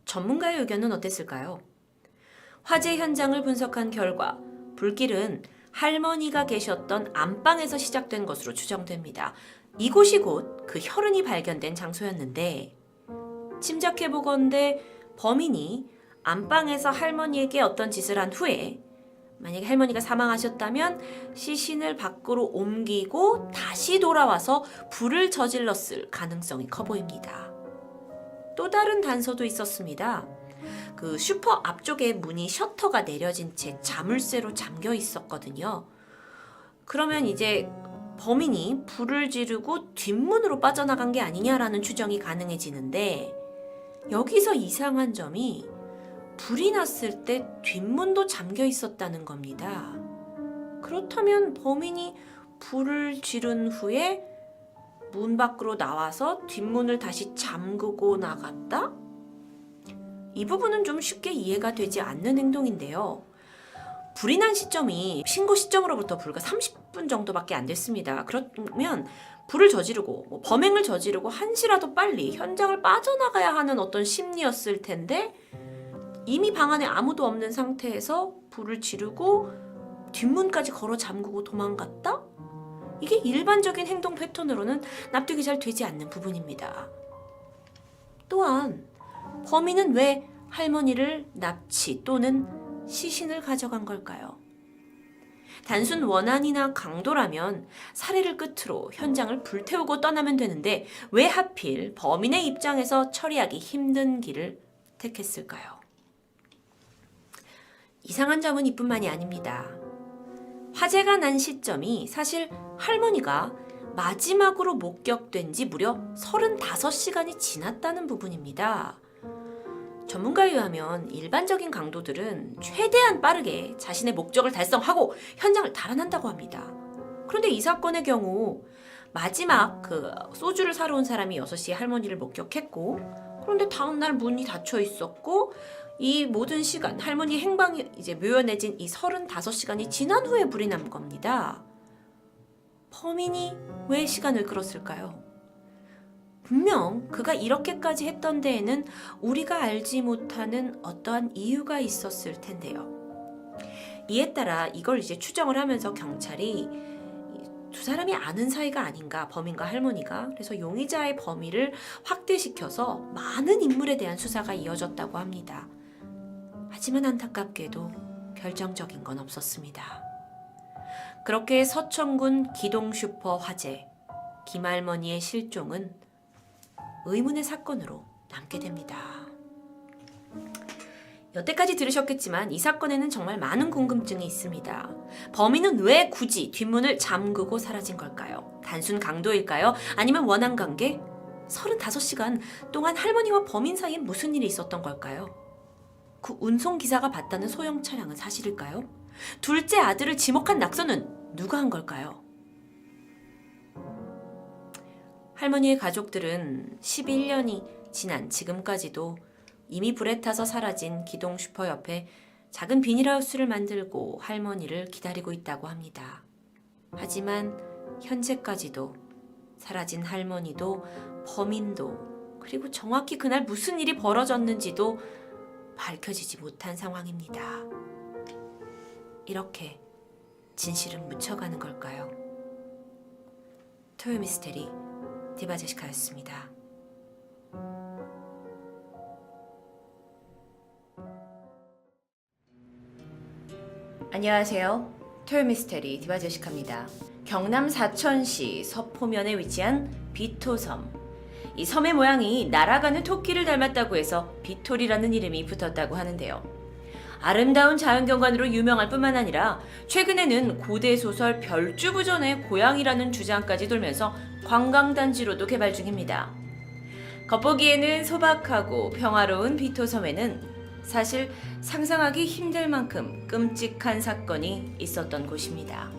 전문가의 의견은 어땠을까요? 화재 현장을 분석한 결과 불길은 할머니가 계셨던 안방에서 시작된 것으로 추정됩니다. 이곳이 곧 그 혈흔이 발견된 장소였는데 짐작해보건대 범인이 안방에서 할머니에게 어떤 짓을 한 후에 만약에 할머니가 사망하셨다면 시신을 밖으로 옮기고 다시 돌아와서 불을 저질렀을 가능성이 커 보입니다. 또 다른 단서도 있었습니다. 그 슈퍼 앞쪽에 문이 셔터가 내려진 채 자물쇠로 잠겨 있었거든요. 그러면 이제 범인이 불을 지르고 뒷문으로 빠져나간 게 아니냐라는 추정이 가능해지는데 여기서 이상한 점이 불이 났을 때 뒷문도 잠겨 있었다는 겁니다. 그렇다면 범인이 불을 지른 후에 문 밖으로 나와서 뒷문을 다시 잠그고 나갔다? 이 부분은 좀 쉽게 이해가 되지 않는 행동인데요. 불이 난 시점이 신고 시점으로부터 불과 30분 정도밖에 안 됐습니다. 그러면 불을 저지르고 범행을 저지르고 한시라도 빨리 현장을 빠져나가야 하는 어떤 심리였을 텐데 이미 방 안에 아무도 없는 상태에서 불을 지르고 뒷문까지 걸어 잠그고 도망갔다? 이게 일반적인 행동 패턴으로는 납득이 잘 되지 않는 부분입니다. 또한 범인은 왜 할머니를 납치 또는 시신을 가져간 걸까요? 단순 원한이나 강도라면 살해를 끝으로 현장을 불태우고 떠나면 되는데 왜 하필 범인의 입장에서 처리하기 힘든 길을 택했을까요? 이상한 점은 이뿐만이 아닙니다. 화재가 난 시점이 사실 할머니가 마지막으로 목격된 지 무려 35시간이 지났다는 부분입니다. 전문가에 의하면 일반적인 강도들은 최대한 빠르게 자신의 목적을 달성하고 현장을 달아난다고 합니다. 그런데 이 사건의 경우 마지막 소주를 사러 온 사람이 6시에 할머니를 목격했고 그런데 다음날 문이 닫혀 있었고 이 모든 시간 할머니 행방이 이제 묘연해진 이 35시간이 지난 후에 불이 난 겁니다. 범인이 왜 시간을 끌었을까요? 분명 그가 이렇게까지 했던 데에는 우리가 알지 못하는 어떠한 이유가 있었을 텐데요. 이에 따라 이걸 이제 추정을 하면서 경찰이 두 사람이 아는 사이가 아닌가, 범인과 할머니가. 그래서 용의자의 범위를 확대시켜서 많은 인물에 대한 수사가 이어졌다고 합니다. 하지만 안타깝게도 결정적인 건 없었습니다. 그렇게 서천군 기동슈퍼 화재, 김할머니의 실종은 의문의 사건으로 남게 됩니다. 여태까지 들으셨겠지만 이 사건에는 정말 많은 궁금증이 있습니다. 범인은 왜 굳이 뒷문을 잠그고 사라진 걸까요? 단순 강도일까요? 아니면 원한 관계? 35시간 동안 할머니와 범인 사이에 무슨 일이 있었던 걸까요? 그 운송기사가 봤다는 소형 차량은 사실일까요? 둘째 아들을 지목한 낙서는 누가 한 걸까요? 할머니의 가족들은 11년이 지난 지금까지도 이미 불에 타서 사라진 기동 슈퍼 옆에 작은 비닐하우스를 만들고 할머니를 기다리고 있다고 합니다. 하지만 현재까지도 사라진 할머니도 범인도 그리고 정확히 그날 무슨 일이 벌어졌는지도 밝혀지지 못한 상황입니다. 이렇게 진실은 묻혀가는 걸까요? 토요 미스테리 디바제시카였습니다. 안녕하세요. 토요 미스테리 디바제시카입니다. 경남 사천시 서포면에 위치한 비토섬. 이 섬의 모양이 날아가는 토끼를 닮았다고 해서 비톨이라는 이름이 붙었다고 하는데요. 아름다운 자연경관으로 유명할 뿐만 아니라 최근에는 고대 소설 별주부전의 고향이라는 주장까지 돌면서 관광단지로도 개발 중입니다. 겉보기에는 소박하고 평화로운 비토섬에는 사실 상상하기 힘들 만큼 끔찍한 사건이 있었던 곳입니다.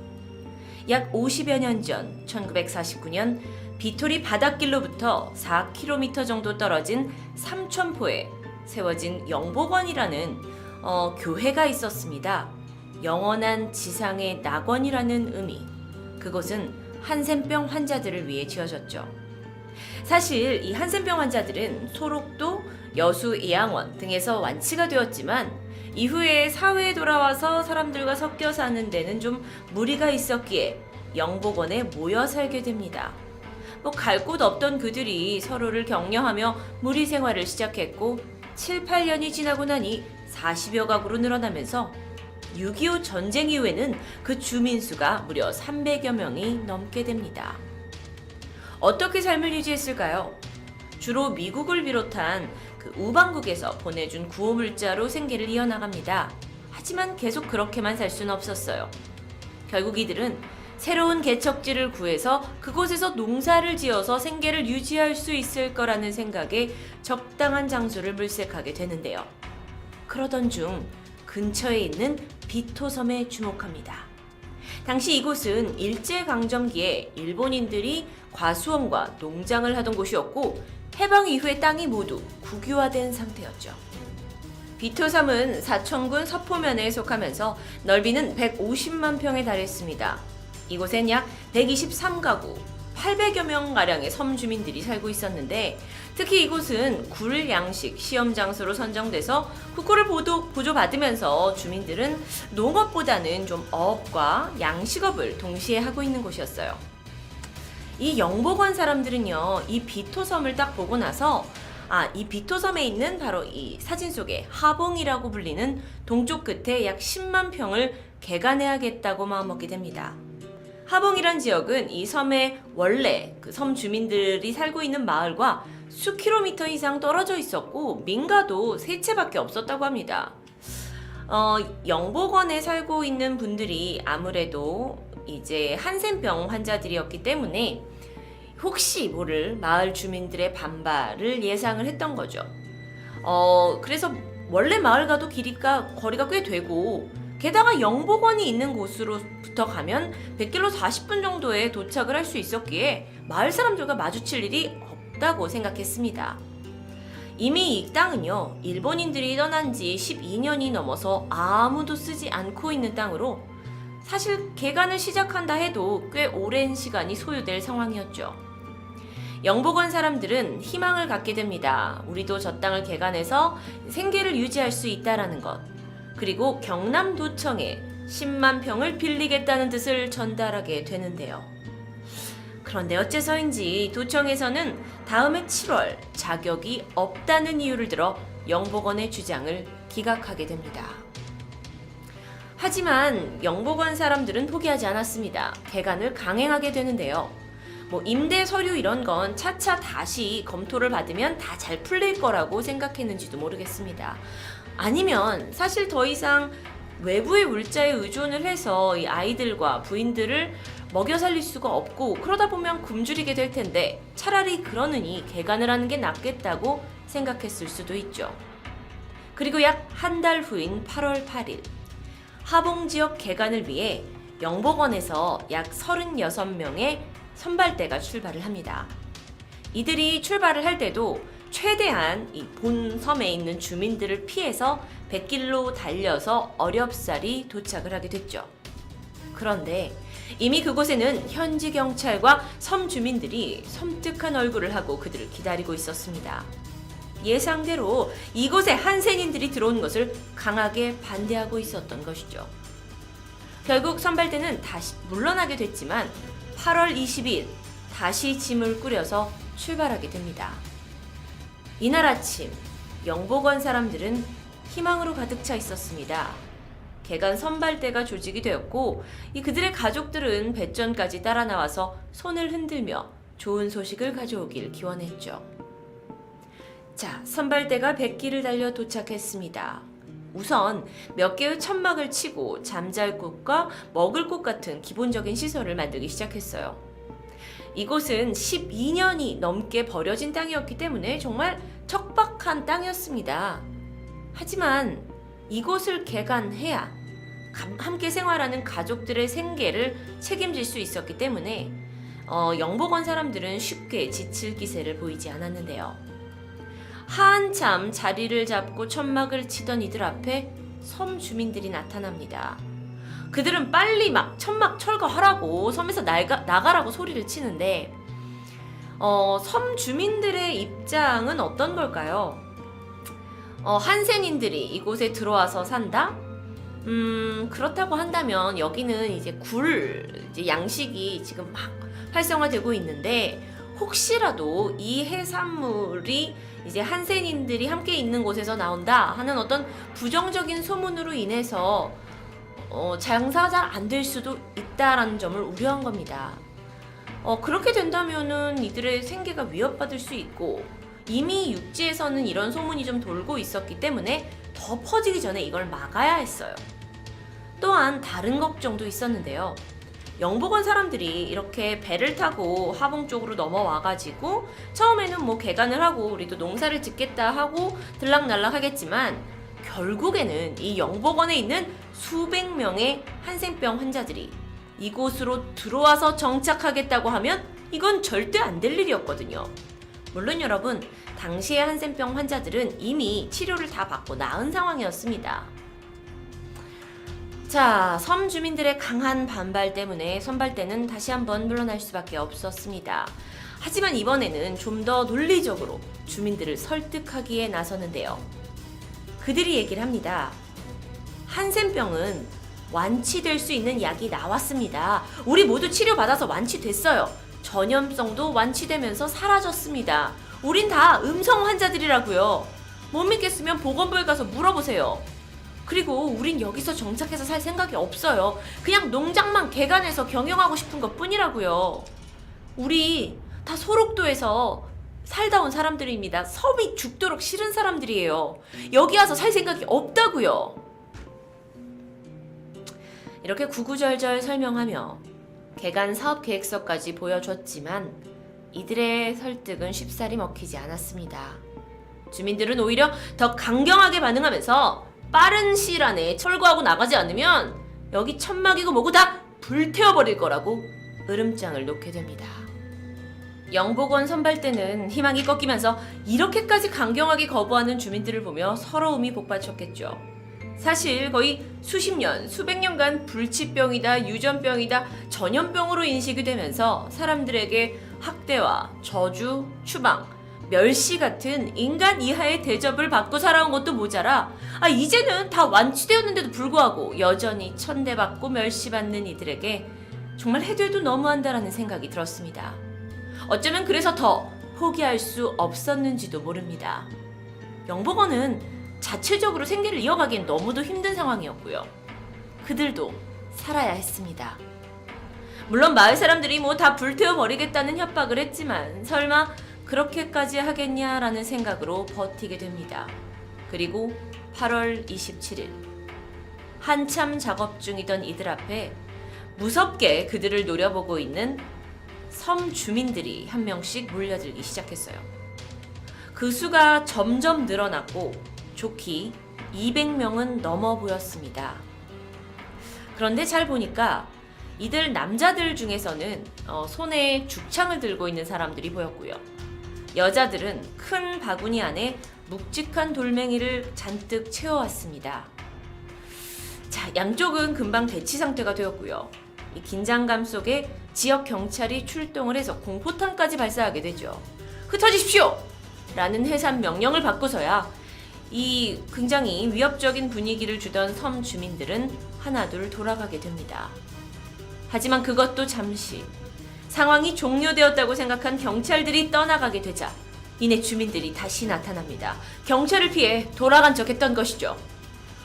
약 50여 년 전 1949년 비톨이 바닷길로부터 4km 정도 떨어진 삼천포에 세워진 영복원이라는 교회가 있었습니다. 영원한 지상의 낙원이라는 의미. 그곳은 한센병 환자들을 위해 지어졌죠. 사실 이 한센병 환자들은 소록도, 여수 예양원 등에서 완치가 되었지만 이후에 사회에 돌아와서 사람들과 섞여 사는 데는 좀 무리가 있었기에 영복원에 모여 살게 됩니다. 갈 곳 없던 그들이 서로를 격려하며 무리 생활을 시작했고 7, 8년이 지나고 나니 40여 가구로 늘어나면서 6.25 전쟁 이후에는 그 주민 수가 무려 300여 명이 넘게 됩니다. 어떻게 삶을 유지했을까요? 주로 미국을 비롯한 그 우방국에서 보내준 구호물자로 생계를 이어나갑니다. 하지만 계속 그렇게만 살 수는 없었어요. 결국 이들은 새로운 개척지를 구해서 그곳에서 농사를 지어서 생계를 유지할 수 있을 거라는 생각에 적당한 장소를 물색하게 되는데요. 그러던 중 근처에 있는 비토섬에 주목합니다. 당시 이곳은 일제강점기에 일본인들이 과수원과 농장을 하던 곳이었고 해방 이후에 땅이 모두 국유화된 상태였죠. 비토섬은 사천군 서포면에 속하면서 넓이는 150만 평에 달했습니다. 이곳엔 약 123가구, 800여 명가량의 섬 주민들이 살고 있었는데 특히 이곳은 굴 양식 시험 장소로 선정돼서 국고를 보조받으면서 주민들은 농업보다는 좀 어업과 양식업을 동시에 하고 있는 곳이었어요. 이 영복원 사람들은요, 이 비토섬을 딱 보고 나서 이 비토섬에 있는 바로 이 사진 속의 하봉이라고 불리는 동쪽 끝에 약 10만 평을 개간해야겠다고 마음먹게 됩니다. 하봉이란 지역은 이 섬의 원래 그 섬 주민들이 살고 있는 마을과 수 킬로미터 이상 떨어져 있었고 민가도 3채밖에 없었다고 합니다. 영복원에 살고 있는 분들이 아무래도 이제 한센병 환자들이었기 때문에 혹시 모를 마을 주민들의 반발을 예상을 했던 거죠. 그래서 원래 마을과도 거리가 꽤 되고 게다가 영복원이 있는 곳으로부터 가면 100km 40분 정도에 도착을 할 수 있었기에 마을 사람들과 마주칠 일이 없다고 생각했습니다. 이미 이 땅은요, 일본인들이 떠난 지 12년이 넘어서 아무도 쓰지 않고 있는 땅으로 사실 개간을 시작한다 해도 꽤 오랜 시간이 소요될 상황이었죠. 영복원 사람들은 희망을 갖게 됩니다. 우리도 저 땅을 개간해서 생계를 유지할 수 있다라는 것. 그리고 경남도청에 10만 평을 빌리겠다는 뜻을 전달하게 되는데요. 그런데 어째서인지 도청에서는 다음해 7월 자격이 없다는 이유를 들어 영복원의 주장을 기각하게 됩니다. 하지만 영복원 사람들은 포기하지 않았습니다. 개간을 강행하게 되는데요. 임대 서류 이런 건 차차 다시 검토를 받으면 다 잘 풀릴 거라고 생각했는지도 모르겠습니다. 아니면 사실 더 이상 외부의 물자에 의존을 해서 이 아이들과 부인들을 먹여 살릴 수가 없고 그러다 보면 굶주리게 될 텐데 차라리 그러느니 개간을 하는 게 낫겠다고 생각했을 수도 있죠. 그리고 약 한 달 후인 8월 8일 하봉 지역 개간을 위해 영복원에서 약 36명의 선발대가 출발을 합니다. 이들이 출발을 할 때도 최대한 이 본 섬에 있는 주민들을 피해서 100길로 달려서 어렵사리 도착을 하게 됐죠. 그런데 이미 그곳에는 현지 경찰과 섬 주민들이 섬뜩한 얼굴을 하고 그들을 기다리고 있었습니다. 예상대로 이곳에 한센인들이 들어온 것을 강하게 반대하고 있었던 것이죠. 결국 선발대는 다시 물러나게 됐지만 8월 22일 다시 짐을 꾸려서 출발하게 됩니다. 이날 아침 영복원 사람들은 희망으로 가득 차 있었습니다. 개간 선발대가 조직이 되었고 그들의 가족들은 뱃전까지 따라 나와서 손을 흔들며 좋은 소식을 가져오길 기원했죠. 자, 선발대가 백길을 달려 도착했습니다. 우선 몇 개의 천막을 치고 잠잘 곳과 먹을 곳 같은 기본적인 시설을 만들기 시작했어요. 이곳은 12년이 넘게 버려진 땅이었기 때문에 정말 척박한 땅이었습니다. 하지만 이곳을 개간해야 함께 생활하는 가족들의 생계를 책임질 수 있었기 때문에 영복원 사람들은 쉽게 지칠 기세를 보이지 않았는데요. 한참 자리를 잡고 천막을 치던 이들 앞에 섬 주민들이 나타납니다. 그들은 빨리 막 천막 철거하라고 섬에서 나가라고 소리를 치는데 섬 주민들의 입장은 어떤 걸까요? 한센인들이 이곳에 들어와서 산다? 그렇다고 한다면 여기는 이제 이제 양식이 지금 막 활성화되고 있는데 혹시라도 이 해산물이 이제 한센인들이 함께 있는 곳에서 나온다 하는 어떤 부정적인 소문으로 인해서 장사가 잘 안 될 수도 있다라는 점을 우려한 겁니다. 그렇게 된다면은 이들의 생계가 위협받을 수 있고 이미 육지에서는 이런 소문이 좀 돌고 있었기 때문에 더 퍼지기 전에 이걸 막아야 했어요. 또한 다른 걱정도 있었는데요. 영복원 사람들이 이렇게 배를 타고 하봉 쪽으로 넘어와가지고 처음에는 개간을 하고 우리도 농사를 짓겠다 하고 들락날락 하겠지만 결국에는 이 영복원에 있는 수백 명의 한센병 환자들이 이곳으로 들어와서 정착하겠다고 하면 이건 절대 안 될 일이었거든요. 물론 여러분, 당시의 한센병 환자들은 이미 치료를 다 받고 나은 상황이었습니다. 자, 섬 주민들의 강한 반발 때문에 선발대는 다시 한번 물러날 수밖에 없었습니다. 하지만 이번에는 좀 더 논리적으로 주민들을 설득하기에 나서는데요. 그들이 얘기를 합니다. 한센병은 완치될 수 있는 약이 나왔습니다. 우리 모두 치료받아서 완치됐어요. 전염성도 완치되면서 사라졌습니다. 우린 다 음성 환자들이라고요. 못 믿겠으면 보건부에 가서 물어보세요. 그리고 우린 여기서 정착해서 살 생각이 없어요. 그냥 농장만 개간해서 경영하고 싶은 것 뿐이라고요. 우리 다 소록도에서 살다 온 사람들입니다. 섬이 죽도록 싫은 사람들이에요. 여기 와서 살 생각이 없다고요. 이렇게 구구절절 설명하며 개간 사업 계획서까지 보여줬지만 이들의 설득은 쉽사리 먹히지 않았습니다. 주민들은 오히려 더 강경하게 반응하면서 빠른 시일 안에 철거하고 나가지 않으면 여기 천막이고 뭐고 다 불태워버릴 거라고 으름장을 놓게 됩니다. 영복원 선발대는 희망이 꺾이면서 이렇게까지 강경하게 거부하는 주민들을 보며 서러움이 복받쳤겠죠. 사실 거의 수십 년, 수백 년간 불치병이다, 유전병이다, 전염병으로 인식이 되면서 사람들에게 학대와 저주, 추방, 멸시 같은 인간 이하의 대접을 받고 살아온 것도 모자라 이제는 다 완치되었는데도 불구하고 여전히 천대받고 멸시받는 이들에게 정말 해도 너무한다라는 생각이 들었습니다. 어쩌면 그래서 더 포기할 수 없었는지도 모릅니다. 영복원은 자체적으로 생계를 이어가기엔 너무도 힘든 상황이었고요. 그들도 살아야 했습니다. 물론 마을 사람들이 다 불태워버리겠다는 협박을 했지만 설마 그렇게까지 하겠냐라는 생각으로 버티게 됩니다. 그리고 8월 27일 한참 작업 중이던 이들 앞에 무섭게 그들을 노려보고 있는 섬 주민들이 한 명씩 몰려들기 시작했어요. 그 수가 점점 늘어났고 좋기 200명은 넘어 보였습니다. 그런데 잘 보니까 이들 남자들 중에서는 손에 죽창을 들고 있는 사람들이 보였고요. 여자들은 큰 바구니 안에 묵직한 돌멩이를 잔뜩 채워왔습니다. 자, 양쪽은 금방 대치 상태가 되었고요. 이 긴장감 속에 지역 경찰이 출동을 해서 공포탄까지 발사하게 되죠. 흩어지십시오! 라는 해산 명령을 받고서야 이 굉장히 위협적인 분위기를 주던 섬 주민들은 하나둘 돌아가게 됩니다. 하지만 그것도 잠시, 상황이 종료되었다고 생각한 경찰들이 떠나가게 되자 이내 주민들이 다시 나타납니다. 경찰을 피해 돌아간 척 했던 것이죠.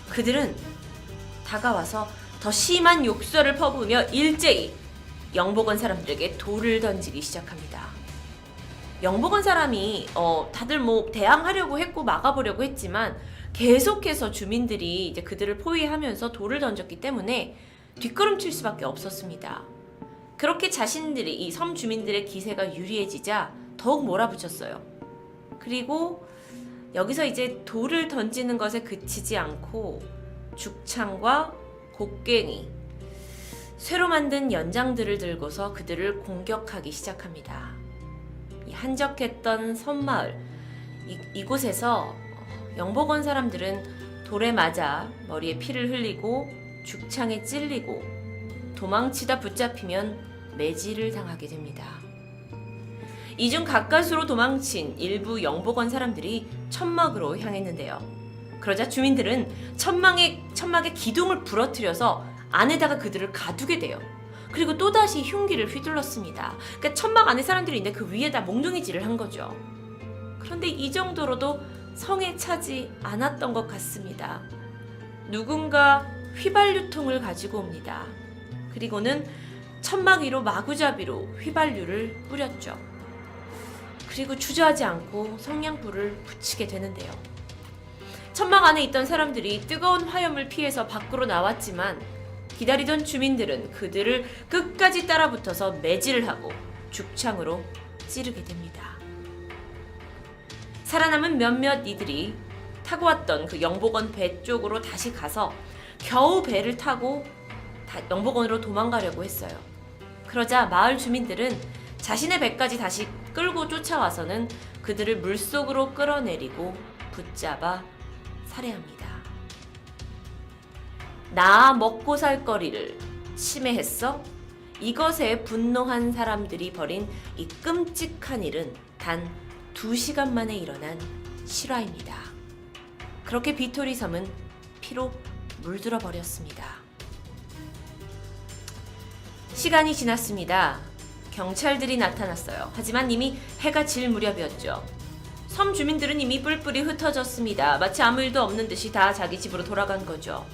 그들은 다가와서 더 심한 욕설을 퍼부으며 일제히 영복원 사람들에게 돌을 던지기 시작합니다. 영복원 사람이 다들 대항하려고 했고 막아보려고 했지만 계속해서 주민들이 이제 그들을 포위하면서 돌을 던졌기 때문에 뒷걸음칠 수밖에 없었습니다. 그렇게 자신들이 이 섬 주민들의 기세가 유리해지자 더욱 몰아붙였어요. 그리고 여기서 이제 돌을 던지는 것에 그치지 않고 죽창과 곡괭이, 쇠로 만든 연장들을 들고서 그들을 공격하기 시작합니다. 이 한적했던 섬마을, 이곳에서 영복원 사람들은 돌에 맞아 머리에 피를 흘리고 죽창에 찔리고 도망치다 붙잡히면 매질을 당하게 됩니다. 이 중 가까스로 도망친 일부 영복원 사람들이 천막으로 향했는데요. 그러자 주민들은 천막의 기둥을 부러뜨려서 안에다가 그들을 가두게 돼요. 그리고 또다시 흉기를 휘둘렀습니다. 그러니까 천막 안에 사람들이 있는데 그 위에다 몽둥이질을 한 거죠. 그런데 이 정도로도 성에 차지 않았던 것 같습니다. 누군가 휘발유통을 가지고 옵니다. 그리고는 천막 위로 마구잡이로 휘발유를 뿌렸죠. 그리고 주저하지 않고 성냥불을 붙이게 되는데요. 천막 안에 있던 사람들이 뜨거운 화염을 피해서 밖으로 나왔지만 기다리던 주민들은 그들을 끝까지 따라붙어서 매질을 하고 죽창으로 찌르게 됩니다. 살아남은 몇몇 이들이 타고 왔던 그 영복원 배 쪽으로 다시 가서 겨우 배를 타고 영복원으로 도망가려고 했어요. 그러자 마을 주민들은 자신의 배까지 다시 끌고 쫓아와서는 그들을 물속으로 끌어내리고 붙잡아 살해합니다. 나 먹고 살 거리를 침해했어? 이것에 분노한 사람들이 벌인 이 끔찍한 일은 단 2시간 만에 일어난 실화입니다. 그렇게 비토리 섬은 피로 물들어 버렸습니다. 시간이 지났습니다. 경찰들이 나타났어요. 하지만 이미 해가 질 무렵이었죠. 섬 주민들은 이미 뿔뿔이 흩어졌습니다. 마치 아무 일도 없는 듯이 다 자기 집으로 돌아간 거죠.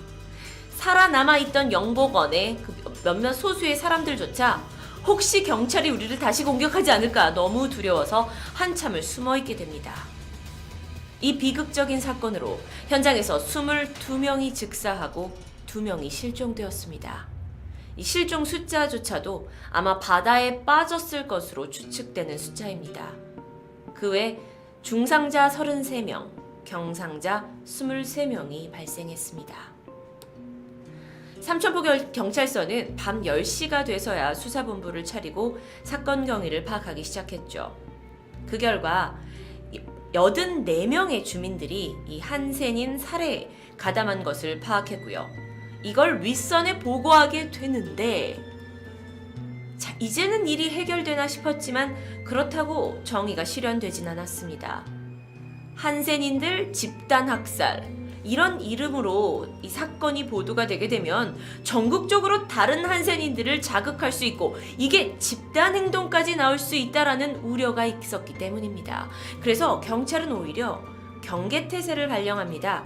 살아남아있던 영복원의 그 몇몇 소수의 사람들조차 혹시 경찰이 우리를 다시 공격하지 않을까 너무 두려워서 한참을 숨어있게 됩니다. 이 비극적인 사건으로 현장에서 22명이 즉사하고 2명이 실종되었습니다. 이 실종 숫자조차도 아마 바다에 빠졌을 것으로 추측되는 숫자입니다. 그 외 중상자 33명, 경상자 23명이 발생했습니다. 삼천포 경찰서는 밤 10시가 돼서야 수사본부를 차리고 사건 경위를 파악하기 시작했죠. 그 결과 84명의 주민들이 이 한센인 살해에 가담한 것을 파악했고요. 이걸 윗선에 보고하게 되는데 자, 이제는 일이 해결되나 싶었지만 그렇다고 정의가 실현되진 않았습니다. 한센인들 집단 학살, 이런 이름으로 이 사건이 보도가 되게 되면 전국적으로 다른 한센인들을 자극할 수 있고 이게 집단 행동까지 나올 수 있다라는 우려가 있었기 때문입니다. 그래서 경찰은 오히려 경계태세를 발령합니다.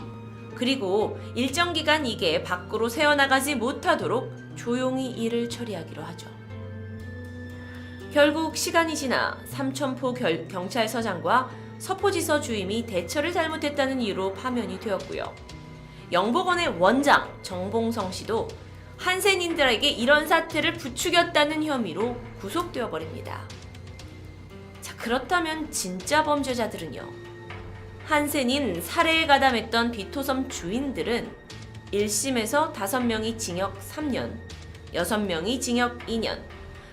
그리고 일정 기간 이게 밖으로 새어나가지 못하도록 조용히 일을 처리하기로 하죠. 결국 시간이 지나 삼천포 경찰서장과 서포지서 주임이 대처를 잘못했다는 이유로 파면이 되었고요. 영복원의 원장 정봉성 씨도 한센인들에게 이런 사태를 부추겼다는 혐의로 구속되어 버립니다. 자, 그렇다면 진짜 범죄자들은요? 한센인 살해에 가담했던 비토섬 주인들은 1심에서 5명이 징역 3년, 6명이 징역 2년,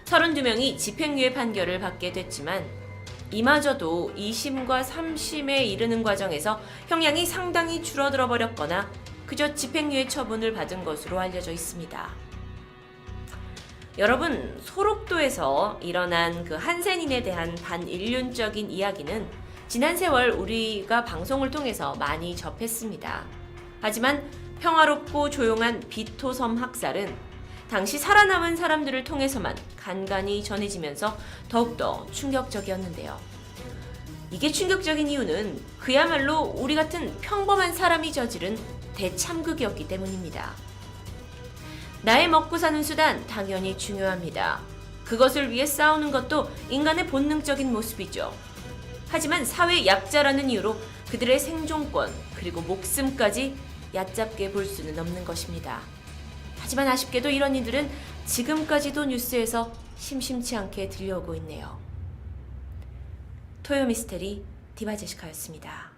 32명이 집행유예 판결을 받게 됐지만 이마저도 2심과 3심에 이르는 과정에서 형량이 상당히 줄어들어 버렸거나 그저 집행유예 처분을 받은 것으로 알려져 있습니다. 여러분, 소록도에서 일어난 그 한센인에 대한 반인륜적인 이야기는 지난 세월 우리가 방송을 통해서 많이 접했습니다. 하지만 평화롭고 조용한 비토섬 학살은 당시 살아남은 사람들을 통해서만 간간히 전해지면서 더욱더 충격적이었는데요. 이게 충격적인 이유는 그야말로 우리 같은 평범한 사람이 저지른 대참극이었기 때문입니다. 나의 먹고 사는 수단 당연히 중요합니다. 그것을 위해 싸우는 것도 인간의 본능적인 모습이죠. 하지만 사회 약자라는 이유로 그들의 생존권 그리고 목숨까지 얕잡게 볼 수는 없는 것입니다. 하지만 아쉽게도 이런 이들은 지금까지도 뉴스에서 심심치 않게 들려오고 있네요. 토요미스테리 디바제시카였습니다.